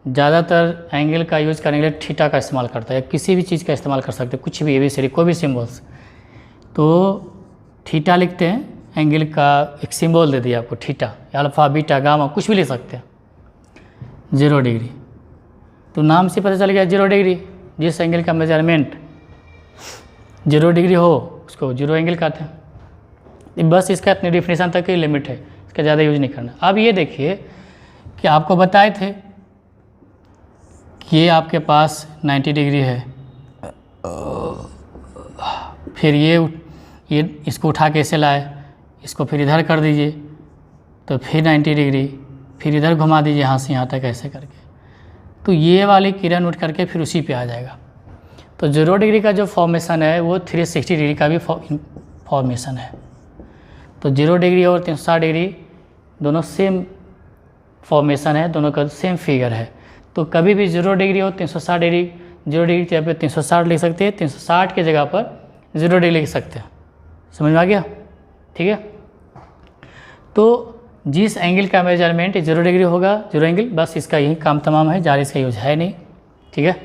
ज़्यादातर एंगल का यूज़ करने के लिए थीटा का इस्तेमाल करता है, किसी भी चीज़ का इस्तेमाल कर सकते हैं, कुछ भी ABCD कोई भी सिम्बल्स। तो थीटा लिखते हैं, एंगल का एक सिंबल दे दिया आपको थीटा, अल्फा बीटा गामा कुछ भी ले सकते हैं। 0 डिग्री, तो नाम से पता चल गया 0 डिग्री। जिस एंगल का मेजरमेंट 0 डिग्री हो उसको 0 एंगल कहते हैं। बस इसका इतनी डिफिनेशन तक की लिमिट है, इसका ज़्यादा यूज नहीं करना। अब ये देखिए कि आपको बताए थे कि ये आपके पास 90 डिग्री है, फिर ये इसको उठा के ऐसे लाए, इसको फिर इधर कर दीजिए तो फिर 90 डिग्री, फिर इधर घुमा दीजिए यहाँ से यहाँ तक ऐसे करके, तो ये वाली किरण उठ करके फिर उसी पे आ जाएगा। तो 0 डिग्री का जो फॉर्मेशन है वो 360 डिग्री का भी फॉर्मेशन है। तो 0 डिग्री और 360 डिग्री दोनों सेम फॉर्मेशन है, दोनों का सेम फिगर है। तो कभी भी 0 डिग्री और 360 डिग्री, 0 डिग्री की जगह पे 360 लिख सकते हैं, 360 की जगह पर 0 डिग्री लिख सकते हैं। समझ में आ गया? ठीक है। तो जिस एंगल का मेजरमेंट 0 डिग्री होगा, 0 एंगल, बस इसका यही काम तमाम है, ज़्यादा इसका यूज है नहीं। ठीक है।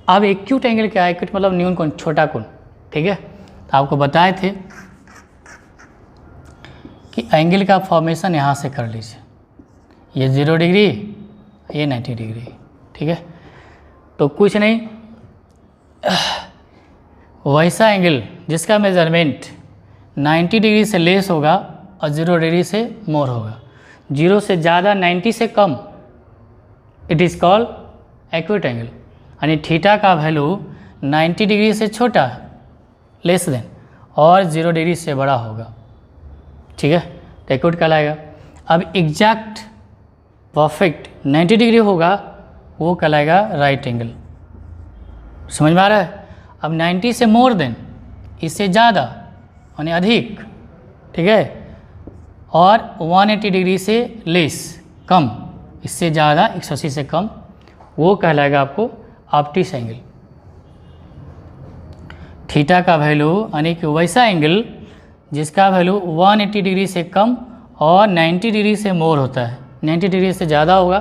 अब एक्यूट एंगल क्या है? एक्यूट मतलब न्यून कोण, छोटा कोण। ठीक है। तो आपको बताए थे कि एंगल का फॉर्मेशन यहाँ से कर लीजिए, ये 0 डिग्री, ये 90 डिग्री। ठीक है। तो कुछ नहीं, वैसा एंगल जिसका मेजरमेंट 90 डिग्री से लेस होगा और 0 डिग्री से मोर होगा, 0 से ज़्यादा 90 से कम, it is called acute angle. यानी थीटा का वैल्यू 90 डिग्री से छोटा, लेस देन, और 0 डिग्री से बड़ा होगा। ठीक है। तो एक्यूट कहलाएगा। अब एग्जैक्ट परफेक्ट 90 डिग्री होगा, वो कहलाएगा राइट एंगल। समझ में आ रहा है? अब 90 से मोर देन, इससे ज़्यादा यानी अधिक, ठीक है, और 180 डिग्री से लेस, कम, इससे ज़्यादा 180 से कम, वो कहलाएगा आपको ऑप्टिस एंगल। थीटा का वैल्यू यानी कि वैसा एंगल जिसका वैल्यू 180 डिग्री से कम और 90 डिग्री से मोर होता है। 90 डिग्री से ज़्यादा होगा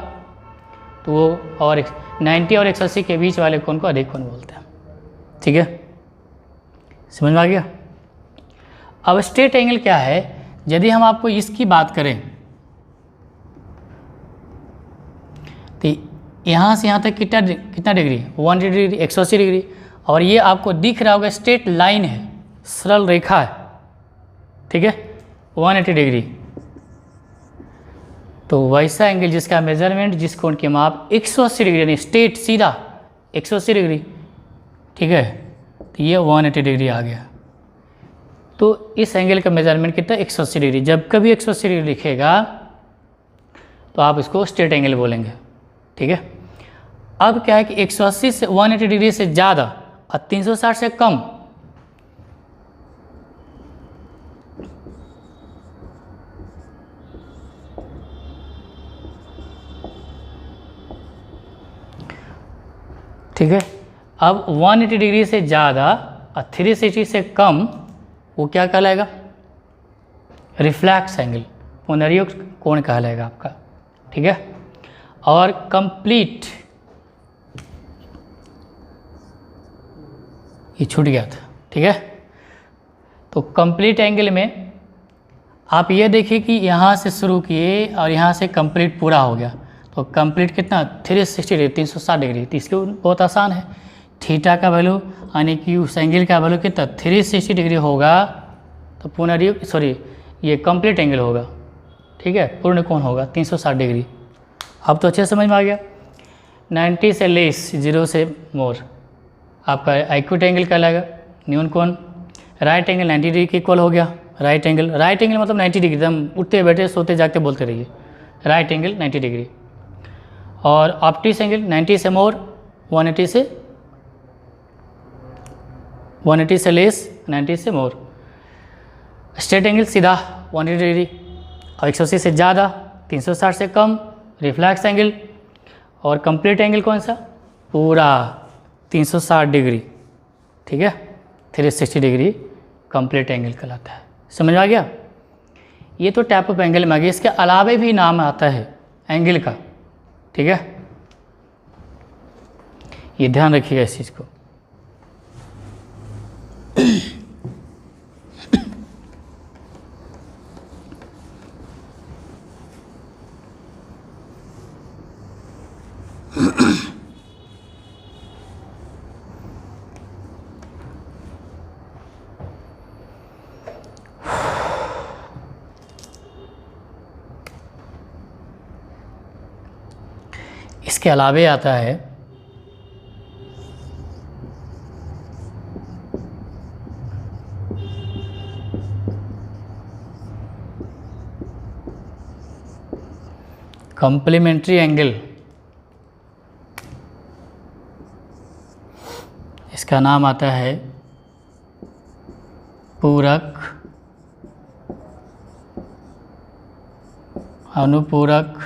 तो वो, और 90 और 180 के बीच वाले कोण को अधिक कोण बोलते हैं। ठीक है। समझ में आ गया? अब स्ट्रेट एंगल क्या है? यदि हम आपको इसकी बात करें तो यहाँ से यहाँ तक कितना डिग्री? 180 डिग्री, 180 डिग्री, और ये आपको दिख रहा होगा स्ट्रेट लाइन है, सरल रेखा है। ठीक है। 180 डिग्री। तो वैसा एंगल जिसका मेजरमेंट, जिस कोण की माप 180 डिग्री, यानी स्ट्रेट सीधा 180 डिग्री। ठीक है। तो ये 180 डिग्री आ गया। तो इस एंगल का मेजरमेंट कितना? 180 डिग्री। जब कभी 180 डिग्री लिखेगा तो आप इसको स्ट्रेट एंगल बोलेंगे। ठीक है। अब क्या है कि 180 से 180 डिग्री से ज़्यादा और 360 से कम, ठीक है। अब 180 डिग्री से ज़्यादा और 360 से कम, वो क्या कहलाएगा? रिफ्लैक्स एंगल, पुनर्युक्त कोण कहलाएगा आपका। ठीक है। और कंप्लीट, ये छूट गया था। ठीक है। तो कंप्लीट एंगल में आप ये देखिए कि यहाँ से शुरू किए और यहाँ से कंप्लीट पूरा हो गया, तो कंप्लीट कितना? 360 डिग्री, 360 डिग्री। तो इसके बहुत आसान है, थीटा का वैल्यू यानी कि उस एंगल का वैल्यू कितना? 360 डिग्री होगा, तो पुनर्युक्त, सॉरी, ये कंप्लीट एंगल होगा। ठीक है। पूर्ण कोण होगा 360 डिग्री। अब तो अच्छे समझ में आ गया। 90 से लेस, 0 से मोर, आपका एक्यूट एंगल कहलाएगा, न्यून कोण। राइट एंगल 90 डिग्री के इक्वल हो गया। राइट एंगल, राइट एंगल मतलब 90 डिग्री, एकदम उठते बैठे सोते जागते बोलते रहिए, राइट एंगल 90 डिग्री। और ऑप्टिस एंगल 90 से मोर, 180 से लेस, 90 से मोर। स्ट्रेट एंगल सीधा 180 डिग्री, और 180 से ज़्यादा, 360 से कम, रिफ्लैक्स एंगल। और कंप्लीट एंगल कौन सा? पूरा 360 डिग्री। ठीक है। 360 डिग्री कंप्लीट एंगल कहलाता है। समझ में आ गया? ये तो टाइप ऑफ एंगल में आ गया, इसके अलावे भी नाम आता है एंगल का। ठीक है। ये ध्यान रखिएगा इस चीज़ को। इसके अलावे आता है कॉम्प्लीमेंट्री एंगल, इसका नाम आता है पूरक, अनुपूरक,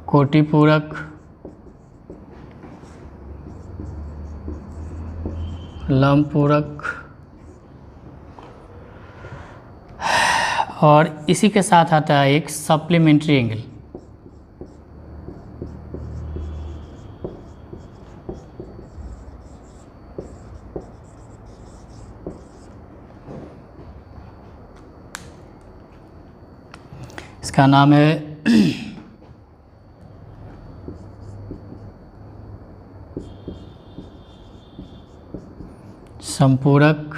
कोटिपूरक, लंबपूरक, और इसी के साथ आता है एक सप्लीमेंट्री एंगल। इसका नाम है संपूरक,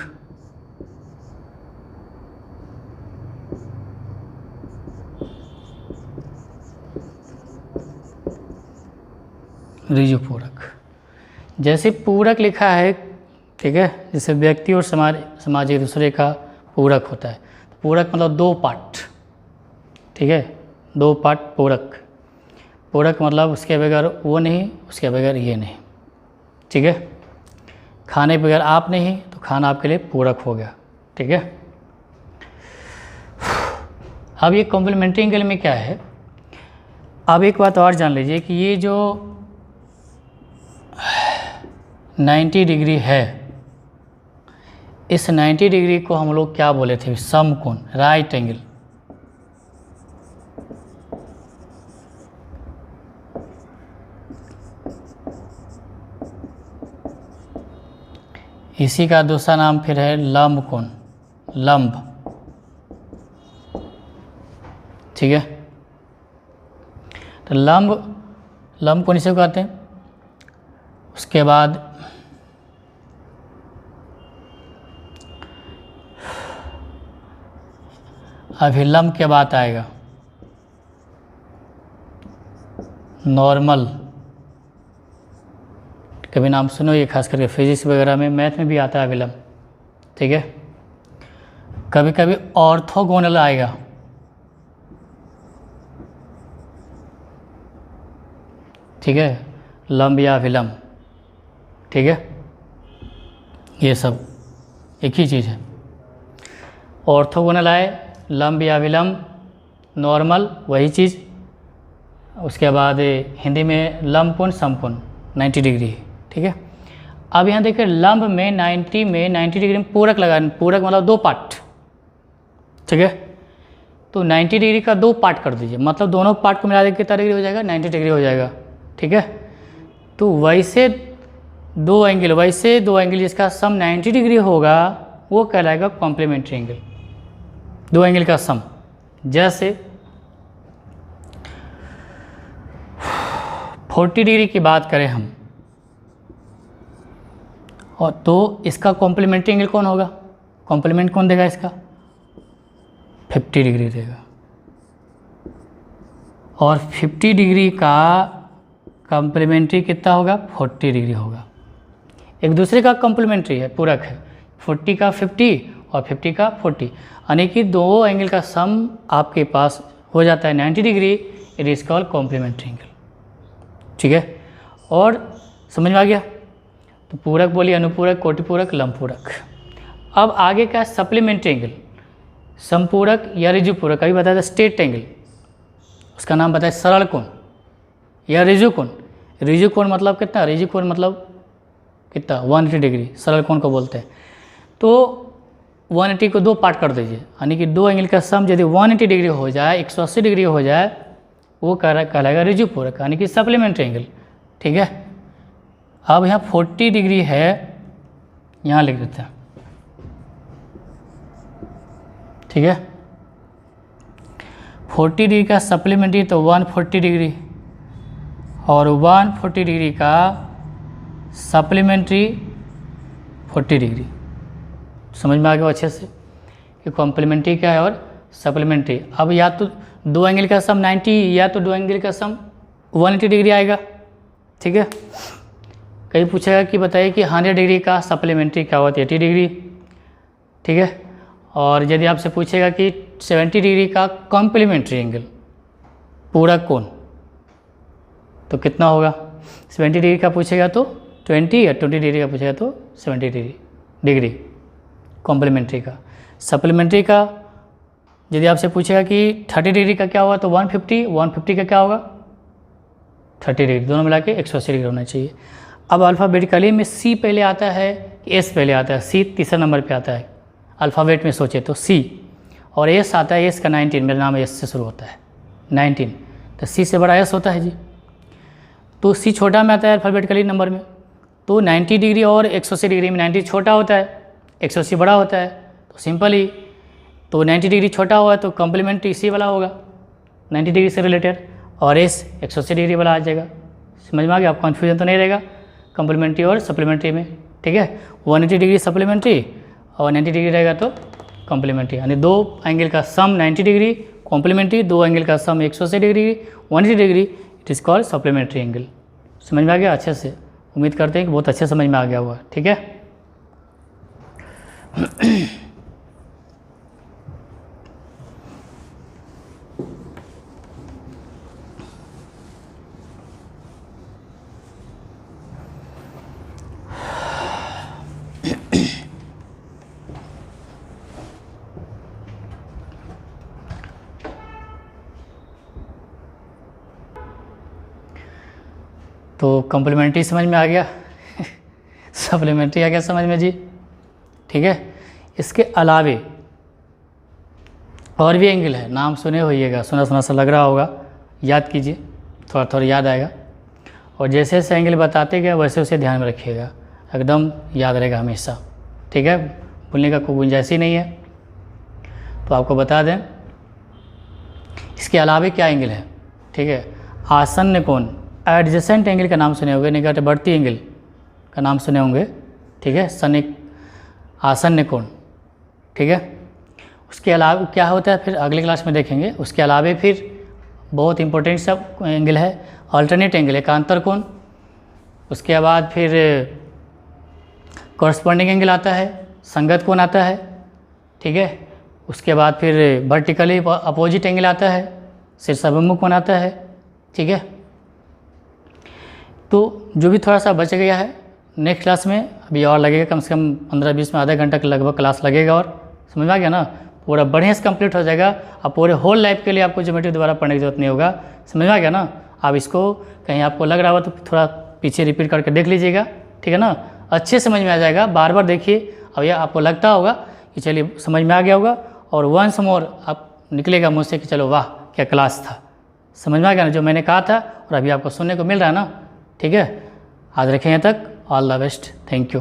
ऋजुपूरक। जैसे पूरक लिखा है, ठीक है, जैसे व्यक्ति और समाज एक दूसरे का पूरक होता है। पूरक मतलब दो पार्ट, ठीक है, दो पार्ट पूरक। पूरक मतलब उसके बगैर वो नहीं, उसके बगैर ये नहीं, ठीक है। खाने बगैर आप नहीं तो खाना आपके लिए पूरक हो गया, ठीक है। अब ये कॉम्प्लीमेंट्री एंगल में क्या है, अब एक बात और जान लीजिए कि ये जो 90 डिग्री है, इस 90 डिग्री को हम लोग क्या बोले थे, समकोण, राइट एंगल। इसी का दूसरा नाम फिर है लंब कोण, लंब, ठीक है। तो लंब कोण इसे कहते हैं। उसके बाद अभिलंब के बाद आएगा नॉर्मल। कभी नाम सुनो, ये खास करके फिजिक्स वगैरह में, मैथ में भी आता है अभिलंब, ठीक है। कभी कभी ऑर्थोगोनल आएगा, ठीक है, लंब या अभिलंब, ठीक है। ये सब एक ही चीज़ है। ऑर्थोगोनल आए, लंब या अभिलंब, नॉर्मल वही चीज़। उसके बाद हिंदी में लंब कोण, समकोण 90 डिग्री, ठीक है। अब यहाँ देखिए लंब में 90 डिग्री में पूरक लगा, पूरक मतलब दो पार्ट, ठीक है। तो 90 डिग्री का दो पार्ट कर दीजिए, मतलब दोनों पार्ट को मिला के कितना डिग्री हो जाएगा, 90 डिग्री हो जाएगा, ठीक है। तो वैसे दो एंगल जिसका सम 90 डिग्री होगा वो कहलाएगा कॉम्प्लीमेंट्री एंगल, दो एंगल का सम। जैसे 40 डिग्री की बात करें हम, और तो इसका कॉम्प्लीमेंट्री एंगल कौन होगा, कॉम्प्लीमेंट कौन देगा इसका, 50 डिग्री देगा। और 50 डिग्री का कॉम्प्लीमेंट्री कितना होगा, 40 डिग्री होगा। एक दूसरे का कॉम्प्लीमेंट्री है, पूरक है, 40 का 50 और 50 का 40, यानी कि दो एंगल का सम आपके पास हो जाता है 90 degree. It is called complementary angle, ठीक है। और समझ में आ गया। तो पूरक बोलिए, अनुपूरक, कोटिपूरक, लंबपूरक। अब आगे क्या है, सप्लीमेंट्री एंगल, समपूरक या ऋजुपूरक। अभी बताया था स्ट्रेट एंगल, उसका नाम बताया सरल कोण या ऋजु कोण। ऋजु कोण मतलब कितना, ऋजु कोण मतलब कितना, 180 डिग्री सरल कोण को बोलते हैं। तो 180 को दो पार्ट कर दीजिए, यानी कि दो एंगल का सम यदि 180 डिग्री हो जाए, 180 डिग्री हो जाए, वो कहलाएगा ऋजुपूरक, यानी कि सप्लीमेंट्री एंगल, ठीक है। अब यहाँ 40 डिग्री है, यहाँ लिख देते हैं, ठीक है। 40 डिग्री का सप्लीमेंट्री तो 140 डिग्री, और 140 डिग्री का सप्लीमेंट्री 40 डिग्री। समझ में आ गया अच्छे से कि कॉम्प्लीमेंट्री क्या है और सप्लीमेंट्री। अब या तो दो एंगल का सम 90 या तो दो एंगल का सम 180 डिग्री आएगा, ठीक है। कहीं पूछेगा कि बताइए कि 100 डिग्री का सप्लीमेंट्री क्या होता है, 80 डिग्री, ठीक है। और यदि आपसे पूछेगा कि 70 डिग्री का कॉम्प्लीमेंट्री एंगल पूरक कोण तो कितना होगा? 70 डिग्री का पूछेगा तो 20 या 20 डिग्री का पूछेगा तो 70 डिग्री कॉम्प्लीमेंट्री का। सप्लीमेंट्री का यदि आपसे पूछेगा कि 30 डिग्री का क्या होगा तो 150 का क्या होगा 30 डिग्री, दोनों मिला के 180 डिग्री होना चाहिए। अब अल्फ़ाबेटिकली में सी पहले आता है कि एस पहले आता है? सी तीसरा नंबर पे आता है अल्फ़ाबेट में सोचे तो सी, और एस आता है, एस का 19, मेरा नाम एस से शुरू होता है 19, तो सी से बड़ा एस होता है जी। तो सी छोटा में आता है अल्फ़ाबेटिकली नंबर में, तो 90 डिग्री और 180 डिग्री में 90 छोटा होता है, 180 बड़ा होता है, तो सिंपल ही तो 90 डिग्री छोटा हुआ तो कॉम्प्लीमेंट्री सी वाला होगा 90 डिग्री से रिलेटेड, और एस 180 डिग्री वाला आ जाएगा। समझ में आ गया? आप कन्फ्यूजन तो नहीं रहेगा कॉम्प्लीमेंट्री और सप्लीमेंट्री में, ठीक है। 180 डिग्री सप्लीमेंट्री और 90 डिग्री रहेगा तो कॉम्प्लीमेंट्री, यानी दो एंगल का सम 90 डिग्री कॉम्प्लीमेंट्री, दो एंगल का सम 180 degree 180 degree, it is called supplementary angle. समझ में आ गया अच्छे से? उम्मीद करते हैं कि बहुत अच्छे समझ में आ गया होगा, ठीक है। तो कॉम्प्लीमेंट्री समझ में आ गया सप्लीमेंट्री आ गया समझ में जी, ठीक है। इसके अलावे और भी एंगल है, नाम सुने होइएगा, सुना सुना सा लग रहा होगा, याद कीजिए, थोड़ा थोड़ा याद आएगा, और जैसे जैसे एंगल बताते गए वैसे उसे ध्यान में रखिएगा, एकदम याद रहेगा हमेशा, ठीक है, भूलने का कोई गुंजाइश ही नहीं है। तो आपको बता दें इसके अलावे क्या एंगल है, ठीक है। आसन्न कोण, एडजेसेंट एंगल का नाम सुने होंगे, निकटवर्ती एंगल का नाम सुने होंगे, ठीक है, सनिक आसन्न कोण, ठीक है। उसके अलावा क्या होता है फिर अगले क्लास में देखेंगे। उसके अलावे फिर बहुत इंपॉर्टेंट सब एंगल है, अल्टरनेट एंगल, एकांतर कोण, उसके बाद फिर कॉरस्पॉन्डिंग एंगल आता है, संगत कोण आता है, ठीक है। उसके बाद फिर वर्टिकली अपोजिट एंगल आता है, शीर्षाभिमुख कोण आता है, ठीक है। तो जो भी थोड़ा सा बच गया है नेक्स्ट क्लास में अभी और लगेगा, कम से कम 15-20 में आधा घंटा के लगभग क्लास लगेगा, और समझ में आ गया ना, पूरा बढ़िया से कंप्लीट हो जाएगा। अब पूरे होल लाइफ के लिए आपको ज्योमेट्री दोबारा पढ़ने की जरूरत नहीं होगा, समझ में आ गया ना। आप इसको कहीं आपको लग रहा हो तो थोड़ा पीछे रिपीट करके देख लीजिएगा, ठीक है ना, अच्छे समझ में आ जाएगा। बार बार देखिए, अब यह आपको लगता होगा कि चलिए समझ में आ गया होगा, और वंस मोर आप निकलेगा मुझसे कि चलो वाह क्या क्लास था, समझ में आ गया ना जो मैंने कहा था, और अभी आपको सुनने को मिल रहा है ना, ठीक है। आज रखें यहाँ तक, all the best, thank you.